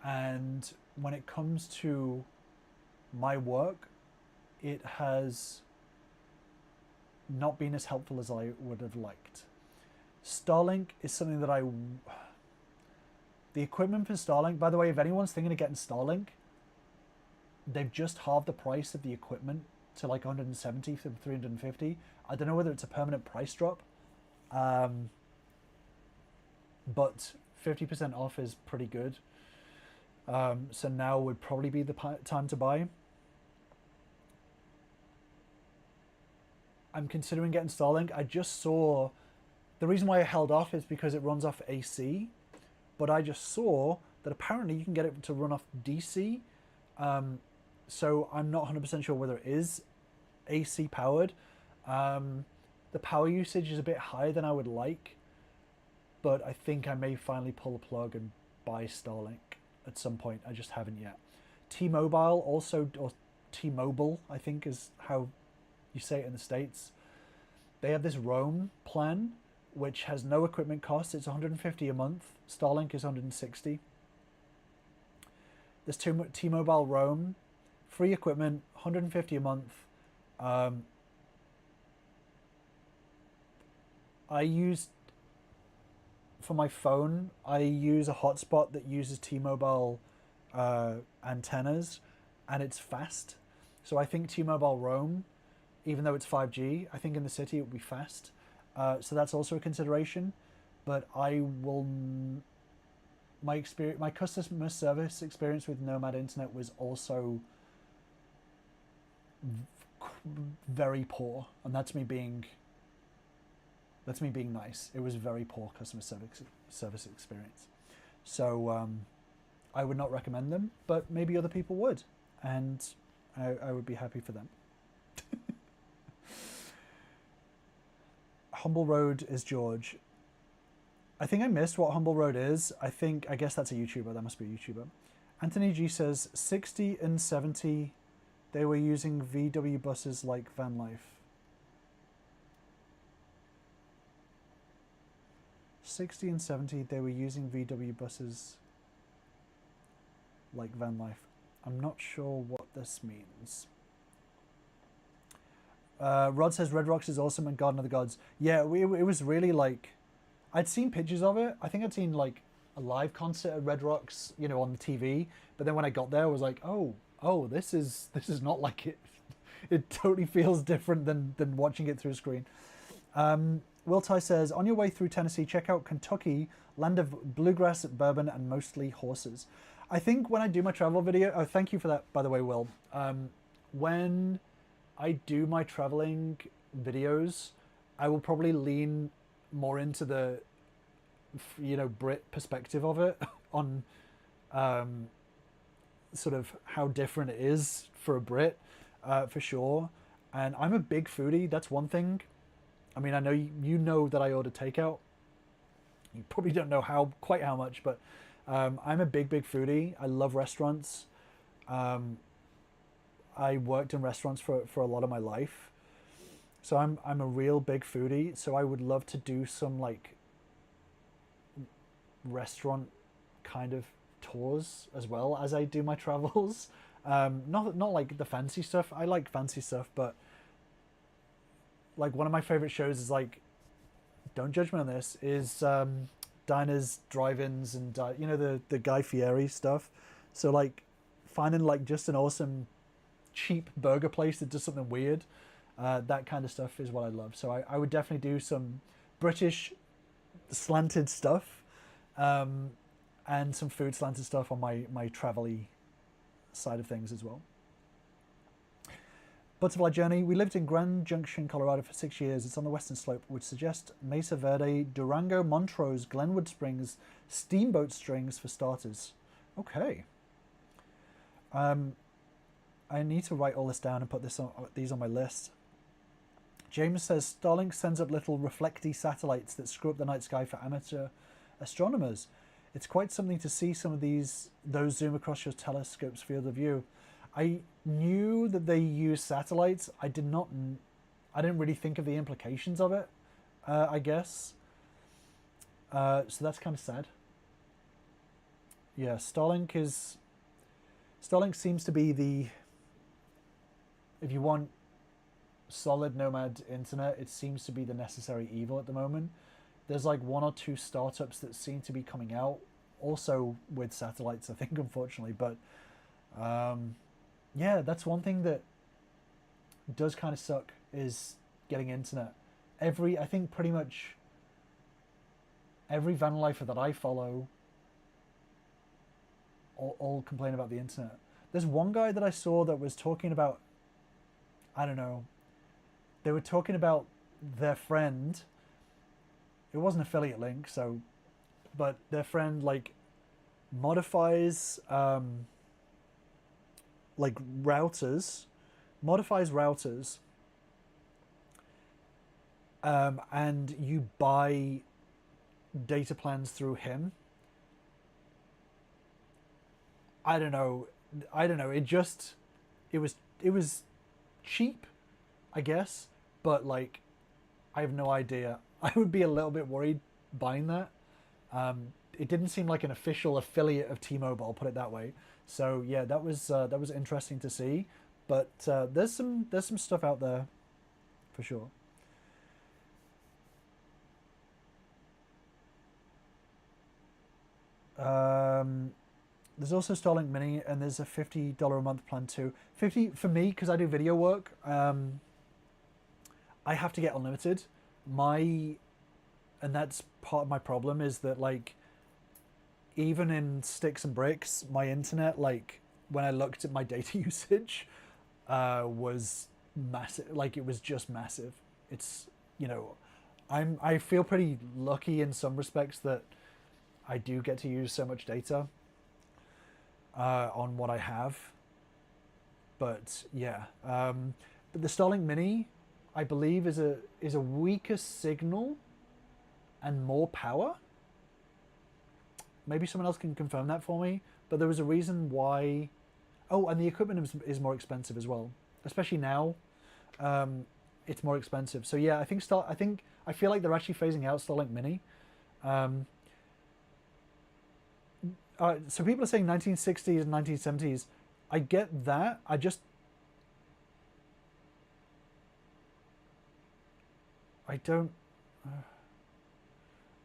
And when it comes to my work, it has not been as helpful as I would have liked. Starlink is something that the equipment for Starlink, by the way, if anyone's thinking of getting Starlink, they've just halved the price of the equipment to like 170 to 350. I don't know whether it's a permanent price drop, but 50% off is pretty good. So now would probably be the time to buy. I'm considering getting Starlink. I just saw, the reason why I held off is because it runs off AC, but I just saw that apparently you can get it to run off DC. So I'm not 100% sure whether it is AC powered. The power usage is a bit higher than I would like, but I think I may finally pull the plug and buy Starlink at some point. I just haven't yet. T-Mobile also, or T-Mobile, I think is how you say it in the States. They have this Roam plan, which has no equipment costs. It's 150 a month. Starlink is 160. This T-Mobile Roam, free equipment, 150 a month. I use, for my phone, I use a hotspot that uses T-Mobile antennas, and it's fast. So I think T-Mobile Roam, even though it's 5G, I think in the city it would be fast. So that's also a consideration. But I will, my customer service experience with Nomad Internet was also very poor, and that's me being nice. It was very poor customer service experience. So I would not recommend them, but maybe other people would, and I would be happy for them. Humble Road is George. I think I missed what Humble Road is. I guess that's a YouTuber. That must be a YouTuber. Anthony G says 60 and 70, they were using VW buses like vanlife. 60 and 70, they were using VW buses like vanlife. I'm not sure what this means. Rod says Red Rocks is awesome and Garden of the Gods. Yeah, it was really like, I'd seen pictures of it. I think I'd seen like a live concert at Red Rocks, you know, on the TV. But then when I got there, I was like, oh, this is not like it. It totally feels different than watching it through a screen. Will Ty says, on your way through Tennessee, check out Kentucky, land of bluegrass, bourbon, and mostly horses. I think when I do my travel video, oh, thank you for that, by the way, Will. When I do my traveling videos, I will probably lean more into the, you know, Brit perspective of it on sort of how different it is for a Brit, for sure. And I'm a big foodie. That's one thing. I mean, I know you know that I order takeout. You probably don't know quite how much, but I'm a big foodie. I love restaurants. I worked in restaurants for a lot of my life, so I'm a real big foodie. So I would love to do some like restaurant kind of tours as well as I do my travels. Not like the fancy stuff. I like fancy stuff, but like one of my favorite shows is like, don't judge me on this, is diners, drive-ins, and you know, the Guy Fieri stuff. So like finding like just an awesome cheap burger place that does something weird, that kind of stuff is what I love. So I would definitely do some British slanted stuff, and some food slanted stuff on my travel-y side of things as well. Butterfly Journey. We lived in Grand Junction, Colorado for 6 years. It's on the western slope, which suggests Mesa Verde, Durango, Montrose, Glenwood Springs, Steamboat Springs for starters. Okay. I need to write all this down and put these on my list. James says Starlink sends up little reflecty satellites that screw up the night sky for amateur astronomers. It's quite something to see some of those zoom across your telescope's field of view. I knew that they use satellites. I didn't really think of the implications of it, I guess. So that's kind of sad. Yeah, Starlink seems to be if you want solid nomad internet, it seems to be the necessary evil at the moment. There's like one or two startups that seem to be coming out, also with satellites, I think, unfortunately. But yeah, that's one thing that does kind of suck, is getting internet. I think pretty much every van lifer that I follow all complain about the internet. There's one guy that I saw that was talking about, I don't know, they were talking about their friend. It wasn't an affiliate link, so, but their friend like modifies like modifies routers, and you buy data plans through him. I don't know. It was cheap, I guess, but like, I have no idea. I would be a little bit worried buying that. It didn't seem like an official affiliate of T-Mobile, I'll put it that way. So yeah, that was interesting to see. But there's some stuff out there, for sure. There's also Starlink Mini, and there's a $50 a month plan too. 50 for me, because I do video work. I have to get unlimited. And that's part of my problem, is that like, even in sticks and bricks, my internet, like when I looked at my data usage, was massive. Like, it was just massive. It's, you know, I feel pretty lucky in some respects that I do get to use so much data on what I have. But yeah, but the Starlink Mini, I believe, is a weaker signal and more power. Maybe someone else can confirm that for me. But there was a reason why. Oh, and the equipment is more expensive as well, especially now. It's more expensive. So yeah, I feel like they're actually phasing out Starlink Mini. So people are saying 1960s and 1970s. I get that. I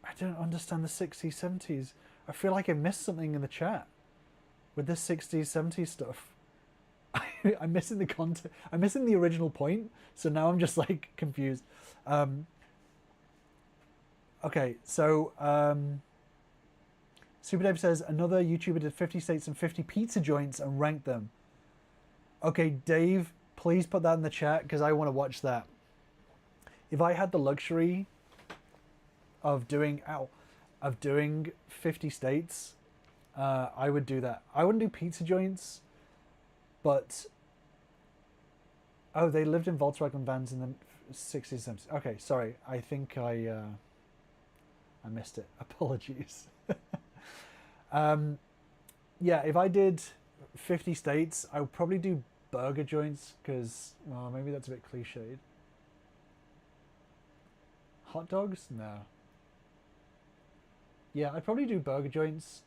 I don't understand the 60s, 70s. I feel like I missed something in the chat with this 60s, 70s stuff. I'm missing the content. I'm missing the original point. So now I'm just like confused. Okay, so Super Dave says another YouTuber did 50 states and 50 pizza joints and ranked them. Okay, Dave, please put that in the chat because I want to watch that. If I had the luxury of doing 50 states, I would do that. I wouldn't do pizza joints, but oh, they lived in Volkswagen vans in the 60s, 70s. Okay, sorry. I think I missed it. Apologies. Yeah, if I did 50 states, I would probably do burger joints because, well, maybe that's a bit cliched. Hot dogs? No. Yeah, I'd probably do burger joints.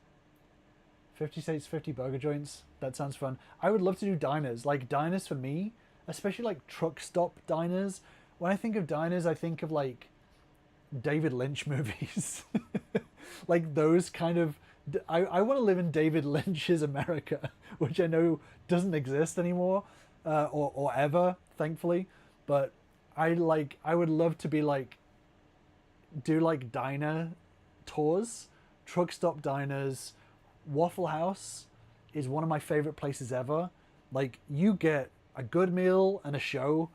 50 states, 50 burger joints. That sounds fun. I would love to do diners. Like, diners for me, especially like truck stop diners. When I think of diners, I think of like David Lynch movies. Like those kind of... I want to live in David Lynch's America, which I know doesn't exist anymore, or ever, thankfully. But I would love to be like, do like diner tours, truck stop diners. Waffle House is one of my favorite places ever. Like, you get a good meal and a show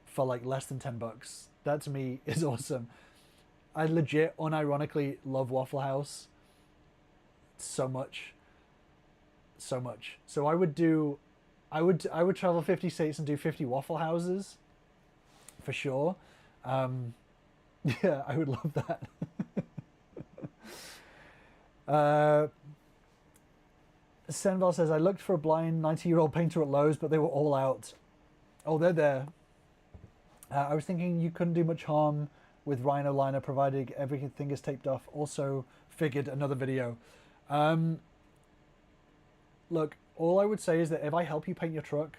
for like less than $10. That to me is awesome. I legit, unironically love Waffle House so much. So much. So I would travel 50 states and do 50 Waffle Houses for sure. Yeah, I would love that. Senval says, I looked for a blind 90-year-old painter at Lowe's, but they were all out. Oh, they're there. I was thinking you couldn't do much harm with Rhino Liner, provided everything is taped off. Also figured another video. Look, all I would say is that if I help you paint your truck,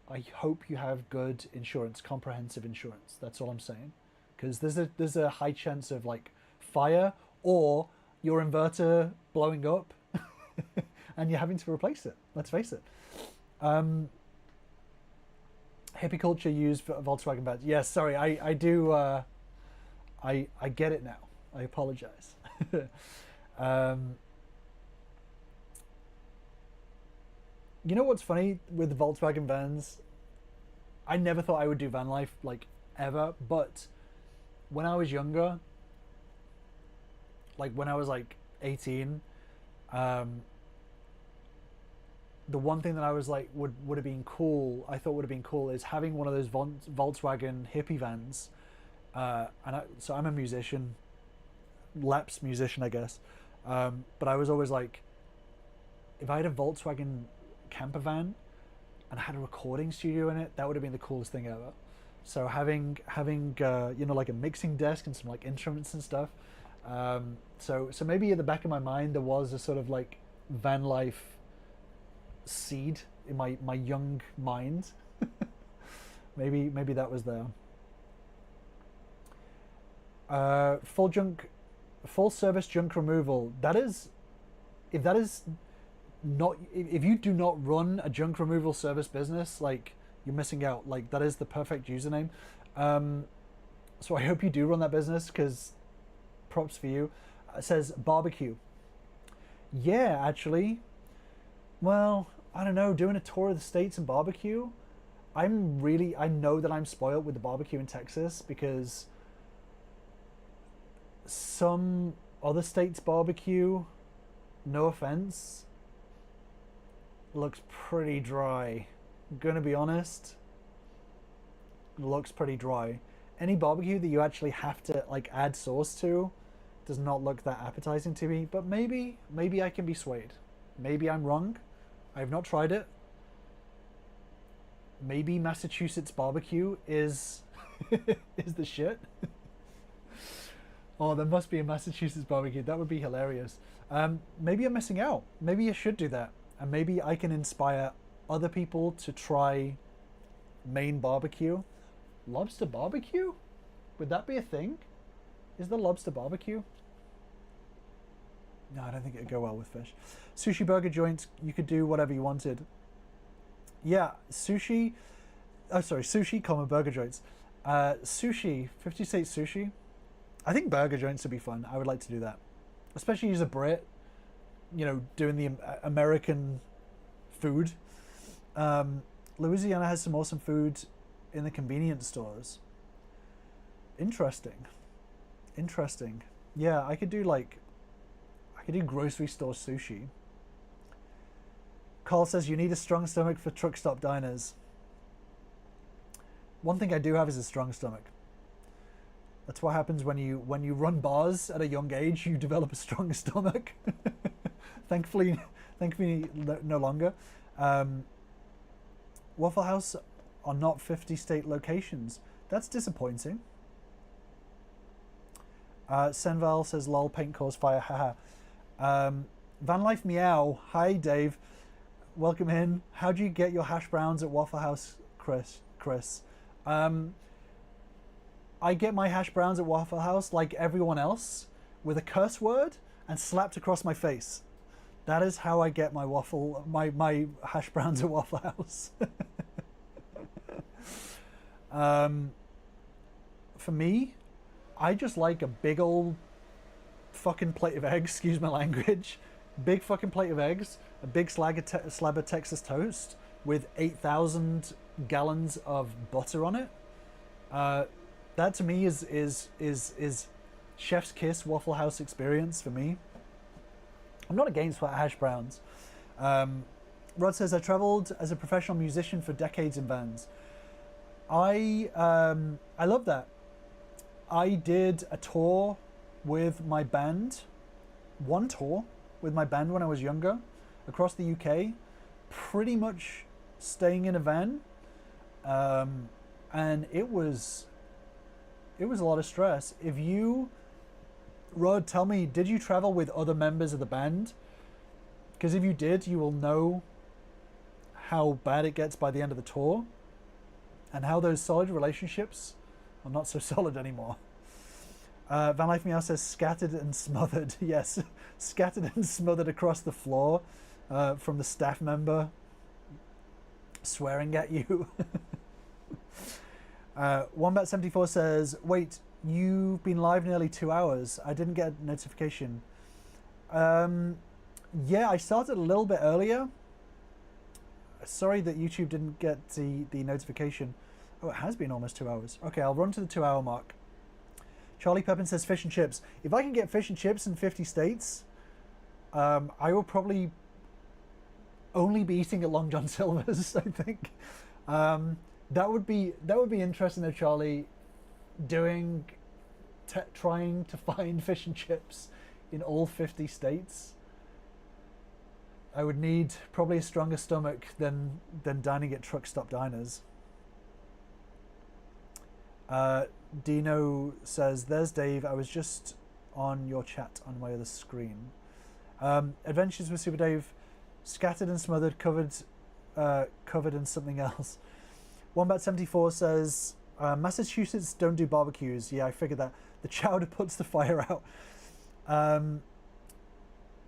I hope you have good insurance, comprehensive insurance. That's all I'm saying. Because there's a high chance of like fire or your inverter blowing up and you're having to replace it. Let's face it. Hippie culture used for Volkswagen badge. Yes, sorry, I do. I get it now. I apologize. You know what's funny with the Volkswagen vans? I never thought I would do van life, like, ever, but when I was younger, like when I was like 18, the one thing that I was like would have been cool, I thought would have been cool, is having one of those Volkswagen hippie vans. So I'm a musician, lapsed musician, I guess. But I was always like, if I had a Volkswagen camper van and had a recording studio in it, that would have been the coolest thing ever. So having you know, like a mixing desk and some like instruments and stuff. So maybe in the back of my mind there was a sort of like van life seed in my young mind. maybe that was there. Full service junk removal. If you do not run a junk removal service business, like, you're missing out. Like, that is the perfect username. So I hope you do run that business, because props for you. It says barbecue. Yeah, actually. Well, I don't know, doing a tour of the States and barbecue. I know that I'm spoiled with the barbecue in Texas, because some other states' barbecue, no offense, looks pretty dry. I'm gonna be honest. It looks pretty dry. Any barbecue that you actually have to like add sauce to does not look that appetizing to me, but maybe I can be swayed. Maybe I'm wrong. I have not tried it. Maybe Massachusetts barbecue is is the shit. Oh, there must be a Massachusetts barbecue. That would be hilarious. Maybe I'm missing out. Maybe I should do that. And maybe I can inspire other people to try Maine barbecue. Lobster barbecue? Would that be a thing? Is the lobster barbecue? No, I don't think it'd go well with fish. Sushi burger joints, you could do whatever you wanted. Yeah, sushi. Oh, sorry, sushi, burger joints. Sushi, 50 state sushi. I think burger joints would be fun. I would like to do that, especially as a Brit. You know, doing the American food. Louisiana has some awesome food in the convenience stores. Interesting. Yeah, I could do grocery store sushi. Carl says you need a strong stomach for truck stop diners. One thing I do have is a strong stomach. That's what happens when you run bars at a young age. You develop a strong stomach. Thankfully, no longer. Waffle House are not 50 state locations. That's disappointing. Senval says, lol, paint cause fire, haha. Vanlife Meow, hi Dave. Welcome in. How do you get your hash browns at Waffle House, Chris? I get my hash browns at Waffle House like everyone else, with a curse word and slapped across my face. That is how I get my my hash browns at Waffle House. For me, I just like a big old fucking plate of eggs, excuse my language. Big fucking plate of eggs, a big slab of Texas toast with 8,000 gallons of butter on it. That to me is chef's kiss Waffle House experience for me. I'm not against hash browns. Rod says, I traveled as a professional musician for decades in vans. I love that. I did a tour with my band, one tour with my band when I was younger, across the UK, pretty much staying in a van, and it was a lot of stress. If you, Rod, tell me, did you travel with other members of the band? Because if you did, you will know how bad it gets by the end of the tour, and how those solid relationships are not so solid anymore. Van Life Meow says, scattered and smothered. Yes, scattered and smothered across the floor from the staff member swearing at you. Wombat74 says, wait, you've been live nearly 2 hours. I didn't get a notification. Yeah, I started a little bit earlier. Sorry that YouTube didn't get the notification. Oh, it has been almost 2 hours. Okay, I'll run to the 2 hour mark. Charlie Pepin says fish and chips. If I can get fish and chips in 50 states, I will probably only be eating at Long John Silver's, I think. That would be interesting though, Charlie, trying to find fish and chips in all 50 states. I would need probably a stronger stomach than dining at truck stop diners. Dino says, there's Dave. I was just on your chat on my other screen. Adventures with Super Dave, scattered and smothered, covered in something else. Wombat74 says, Massachusetts don't do barbecues. Yeah, I figured that. The chowder puts the fire out.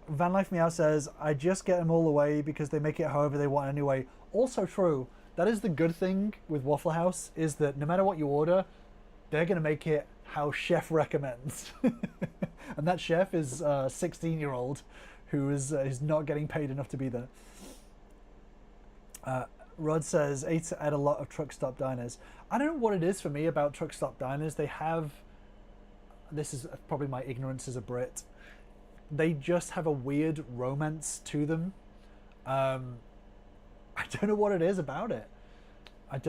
Van Life Meow says, I just get them all the way because they make it however they want anyway. Also true. That is the good thing with Waffle House, is that no matter what you order, they're going to make it how chef recommends. And that chef is a 16-year-old who is not getting paid enough to be there. Rod says, ate at a lot of truck stop diners. I don't know what it is for me about truck stop diners. They have, this is probably my ignorance as a Brit, they just have a weird romance to them. I don't know what it is about it. I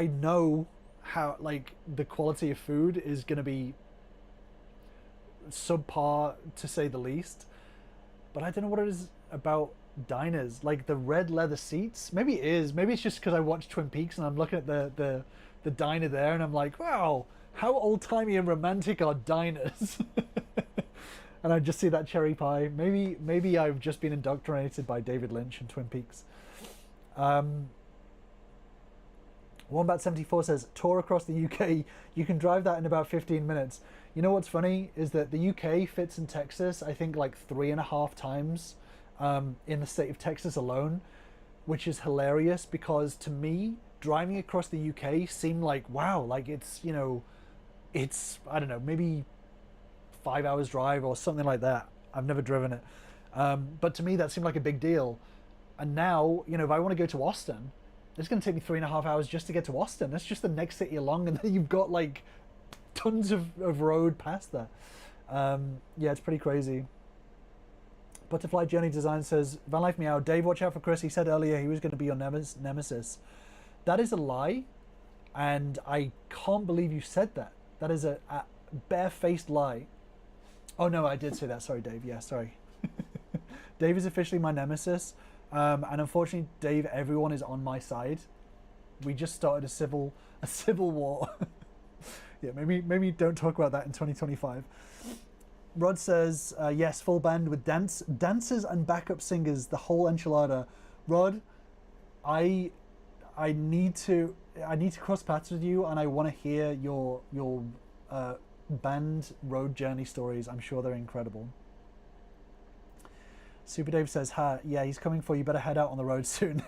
know how, like, the quality of food is going to be subpar, to say the least. But I don't know what it is about diners. Like the red leather seats. Maybe it is. Maybe it's just because I watched Twin Peaks and I'm looking at the diner there and I'm like, wow, how old-timey and romantic are diners? And I just see that cherry pie. Maybe I've just been indoctrinated by David Lynch and Twin Peaks. Wombat74 says, tour across the UK. You can drive that in about 15 minutes. You know what's funny is that the UK fits in Texas, I think like 3.5 times in the state of Texas alone, which is hilarious because to me, driving across the UK seemed like, wow, like it's, you know, it's, I don't know, maybe 5 hours drive or something like that. I've never driven it. But to me, that seemed like a big deal. And now, you know, if I want to go to Austin, it's going to take me 3.5 hours just to get to Austin. That's just the next city along, and then you've got like tons of road past there. Yeah, it's pretty crazy. Butterfly Journey Design says, Van Life Meow, Dave, watch out for Chris. He said earlier he was going to be your nemesis. That is a lie, and I can't believe you said that. That is a barefaced lie. Oh no, I did say that. Sorry, Dave. Yeah, sorry. Dave is officially my nemesis. And unfortunately, Dave, everyone is on my side. We just started a civil war. Yeah, maybe don't talk about that in 2025. Rod says, yes, full band with dancers and backup singers, the whole enchilada. Rod, I need to cross paths with you, and I want to hear your band road journey stories. I'm sure they're incredible. Super Dave says, ha, yeah, he's coming for you. Better head out on the road soon.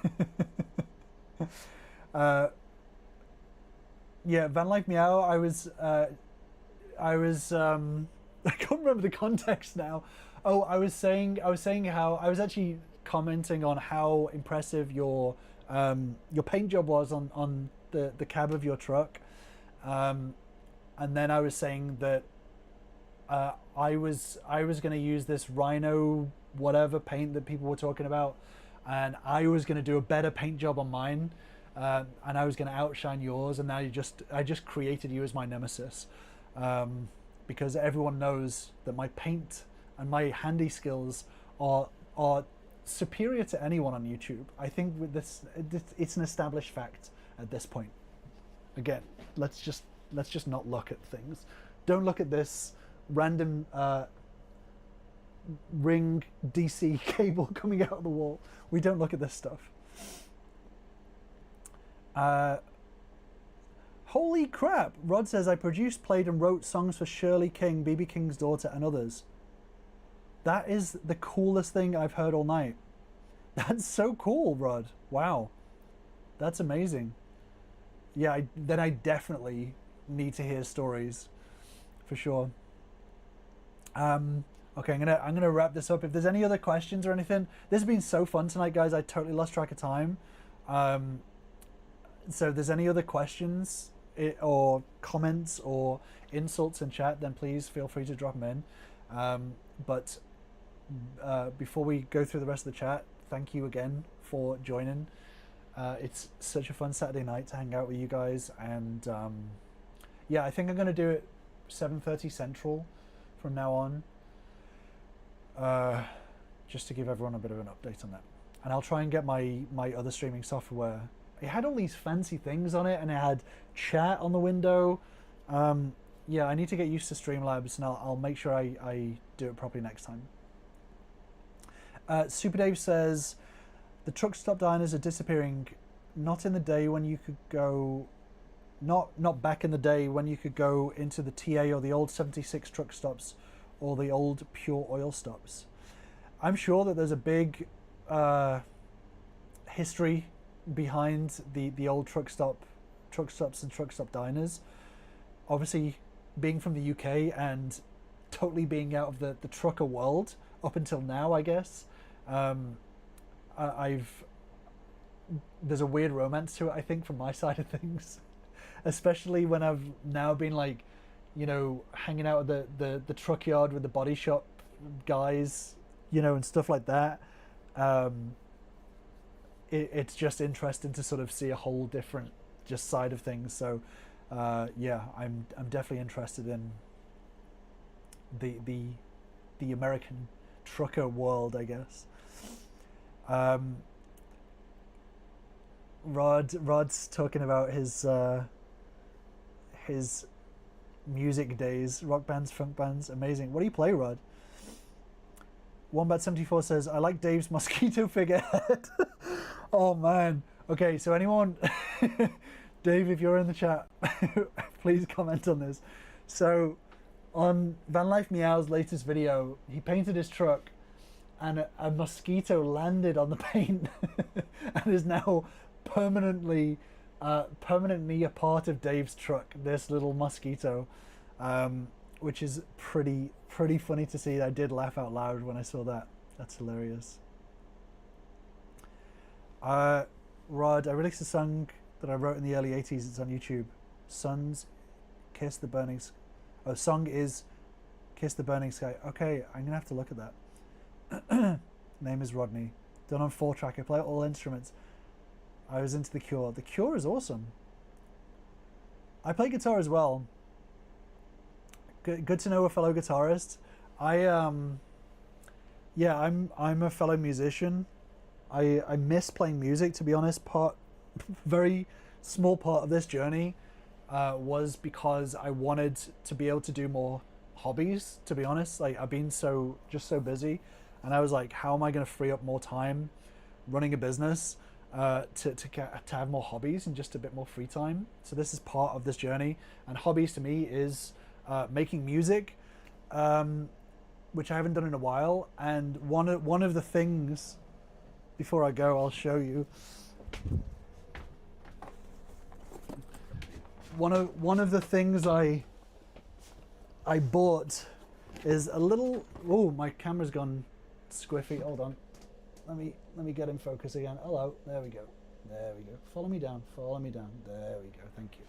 Yeah, Van Life Meow, I was I can't remember the context now. Oh, I was saying how I was actually commenting on how impressive your paint job was on the cab of your truck. And then I was saying that I was going to use this Rhino whatever paint that people were talking about, and I was going to do a better paint job on mine, and I was going to outshine yours, and now I just created you as my nemesis, because everyone knows that my paint and my handy skills are superior to anyone on YouTube. I think with this, it's an established fact at this point. Again, let's just not look at things. Don't look at this random ring DC cable coming out of the wall. We don't look at this stuff. Holy crap! Rod says, I produced, played and wrote songs for Shirley King, BB King's daughter, and others. That is the coolest thing I've heard all night. That's so cool, Rod. Wow. That's amazing. Yeah, then I definitely need to hear stories, for sure. Okay, I'm gonna wrap this up. If there's any other questions or anything, this has been so fun tonight, guys. I totally lost track of time. So if there's any other questions or comments or insults in chat, then please feel free to drop them in. But before we go through the rest of the chat, thank you again for joining. It's such a fun Saturday night to hang out with you guys, and yeah, I think I'm gonna do it 7:30 Central from now on, just to give everyone a bit of an update on that. And I'll try and get my other streaming software. It had all these fancy things on it, and it had chat on the window. Yeah, I need to get used to Streamlabs, and I'll make sure I do it properly next time. Super Dave says, the truck stop diners are disappearing. Not in the day when you could go, not back in the day when you could go into the TA or the old 76 truck stops or the old pure oil stops. I'm sure that there's a big history behind the old truck stops and truck stop diners. Obviously, being from the UK and totally being out of the trucker world up until now, I guess, there's a weird romance to it, I think, from my side of things, especially when I've now been, like, you know, hanging out at the truck yard with the body shop guys, you know, and stuff like that. It's just interesting to sort of see a whole different just side of things. So yeah, I'm definitely interested in the American trucker world, I guess. Rod's talking about his music days, rock bands, funk bands, amazing. What do you play, Rod? Wombat74 says, I like Dave's mosquito figurehead. Oh man. Okay, so anyone Dave, if you're in the chat, please comment on this. So, on Vanlife Meow's latest video, he painted his truck, and a mosquito landed on the paint and is now permanently a part of Dave's truck. This little mosquito, which is pretty funny to see. I did laugh out loud when I saw that. That's hilarious. Rod, I released a song that I wrote in the early 80s. It's on YouTube. Sons Kiss the Burning Sky. Oh, song is Kiss the Burning Sky. Okay, I'm gonna have to look at that. Name is Rodney. Done on 4-track. I play all instruments. I was into The Cure. The Cure is awesome. I play guitar as well. Good to know a fellow guitarist. Yeah, I'm a fellow musician. I miss playing music, to be honest. Very small part of this journey was because I wanted to be able to do more hobbies, to be honest. Like, I've been so busy, and I was like, how am I going to free up more time running a business to have more hobbies and just a bit more free time? So this is part of this journey, and hobbies to me is making music, which I haven't done in a while. And one of the things, before I go, I'll show you. One of the things I bought is a little. Oh, my camera's gone squiffy. Hold on. Let me get in focus again. Hello. There we go. There we go. Follow me down. Follow me down. There we go. Thank you.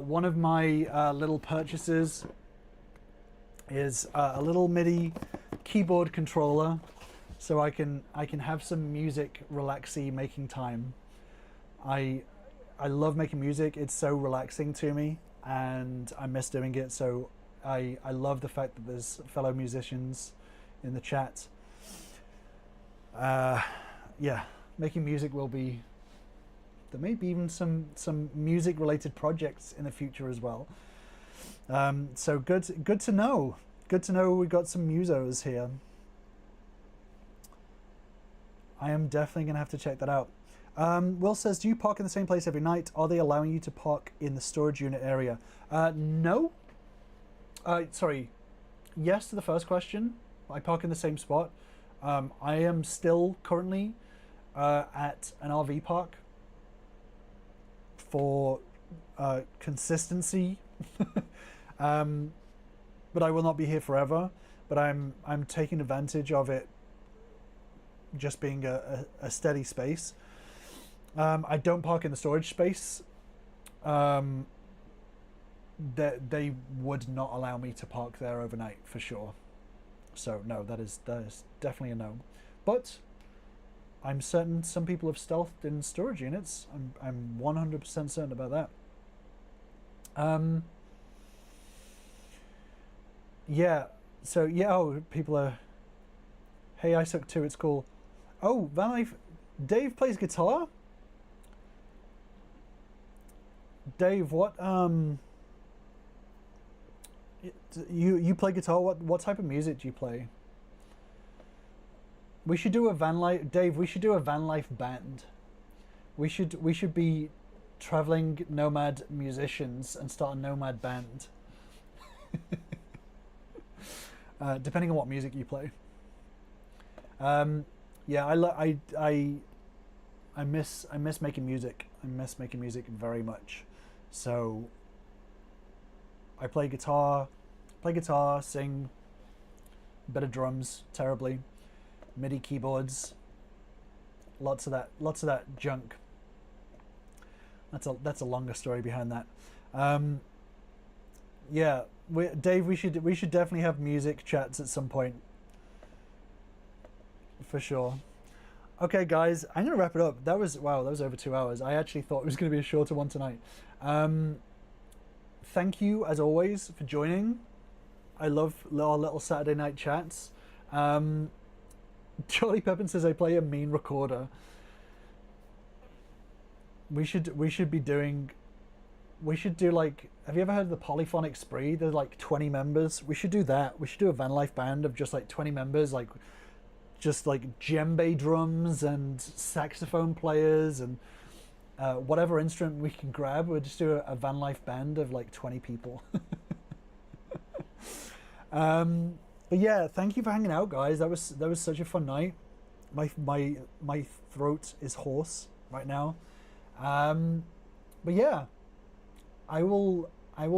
One of my little purchases is a little MIDI keyboard controller, so I can have some music relaxy making time. I love making music. It's so relaxing to me, and I miss doing it. So I love the fact that there's fellow musicians in the chat. Yeah, making music will be. There may be even some music related projects in the future as well. So good to know. Good to know we got some musos here. I am definitely gonna have to check that out. Will says, do you park in the same place every night? Are they allowing you to park in the storage unit area? No. Sorry. Yes to the first question. I park in the same spot. I am still currently at an RV park for consistency. But I will not be here forever. But I'm taking advantage of it just being a steady space. I don't park in the storage space. They would not allow me to park there overnight for sure. So no, that is definitely a no. But I'm certain some people have stealthed in storage units. I'm 100% certain about that. Yeah. So yeah. Oh, people are. Hey, I suck too. It's cool. Oh, vanlife. Dave plays guitar. Dave, what you play guitar? What type of music do you play? We should do a vanlife, Dave. We should do a vanlife band. We should be traveling nomad musicians and start a nomad band. Depending on what music you play. Yeah, I miss making music. I miss making music very much. So I play guitar, sing, a bit of drums, terribly, MIDI keyboards, lots of that junk. That's a longer story behind that. Yeah, Dave, we should definitely have music chats at some point, for sure. Okay, guys, I'm gonna wrap it up. That was over 2 hours. I actually thought it was gonna be a shorter one tonight. Thank you as always for joining. I love our little Saturday night chats. Charlie Pepin says I play a mean recorder. We should do like, have you ever heard of the Polyphonic Spree? There's like 20 members. We should do that. We should do a vanlife band of just like 20 members, like just like djembe drums and saxophone players and whatever instrument we can grab. We'll just do a van life band of like 20 people. But yeah, thank you for hanging out, guys. That was such a fun night. My throat is hoarse right now. But yeah, I will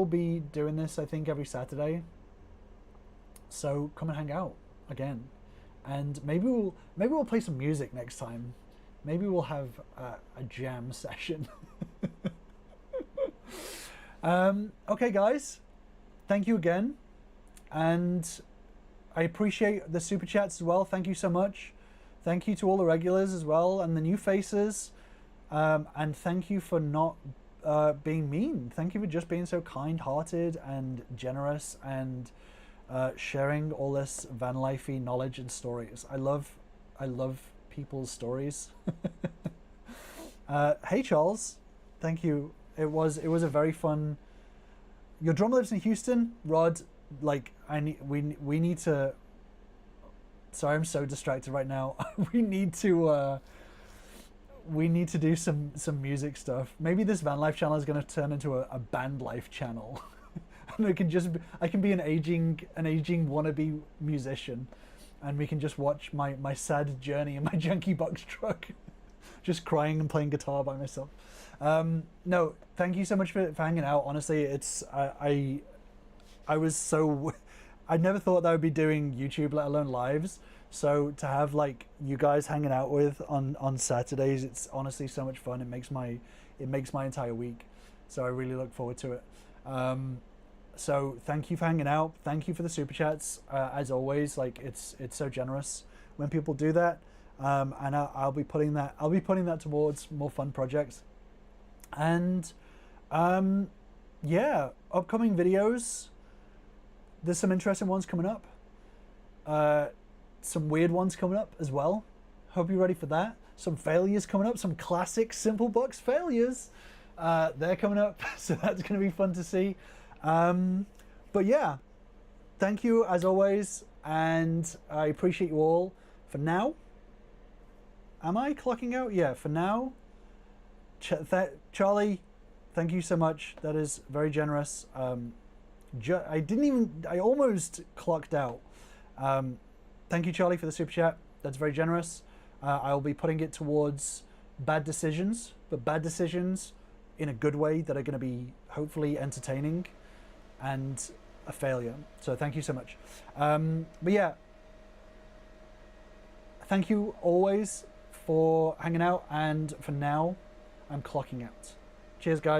be doing this, I think, every Saturday. So come and hang out again, and maybe we'll play some music next time. Maybe we'll have a jam session. Okay, guys, thank you again, and I appreciate the super chats as well. Thank you so much. Thank you to all the regulars as well and the new faces, and thank you for not being mean. Thank you for just being so kind-hearted and generous and sharing all this van lifey knowledge and stories. I love people's stories. Hey Charles, thank you. It was a very fun. Your drummer lives in Houston, Rod. Like we need to. Sorry, I'm so distracted right now. we need to do some music stuff. Maybe this van life channel is going to turn into a band life channel. And I can be an aging wannabe musician, and we can just watch my sad journey in my junky box truck, just crying and playing guitar by myself. No, thank you so much for hanging out. Honestly, it's I never thought that I would be doing YouTube, let alone lives. So to have like you guys hanging out with on Saturdays, it's honestly so much fun. It makes my entire week. So I really look forward to it. So thank you for hanging out. Thank you for the super chats. As always, like it's so generous when people do that. And I'll be putting that towards more fun projects. And yeah, upcoming videos. There's some interesting ones coming up. Some weird ones coming up as well. Hope you're ready for that. Some failures coming up. Some classic simple box failures. They're coming up. So that's going to be fun to see. But yeah, thank you as always. And I appreciate you all. For now, am I clocking out? Yeah, for now. Charlie, thank you so much. That is very generous. I almost clocked out. Thank you, Charlie, for the super chat. That's very generous. I'll be putting it towards bad decisions, but bad decisions in a good way that are going to be hopefully entertaining and a failure. So thank you so much. But yeah, thank you always for hanging out. And for now, I'm clocking out. Cheers, guys.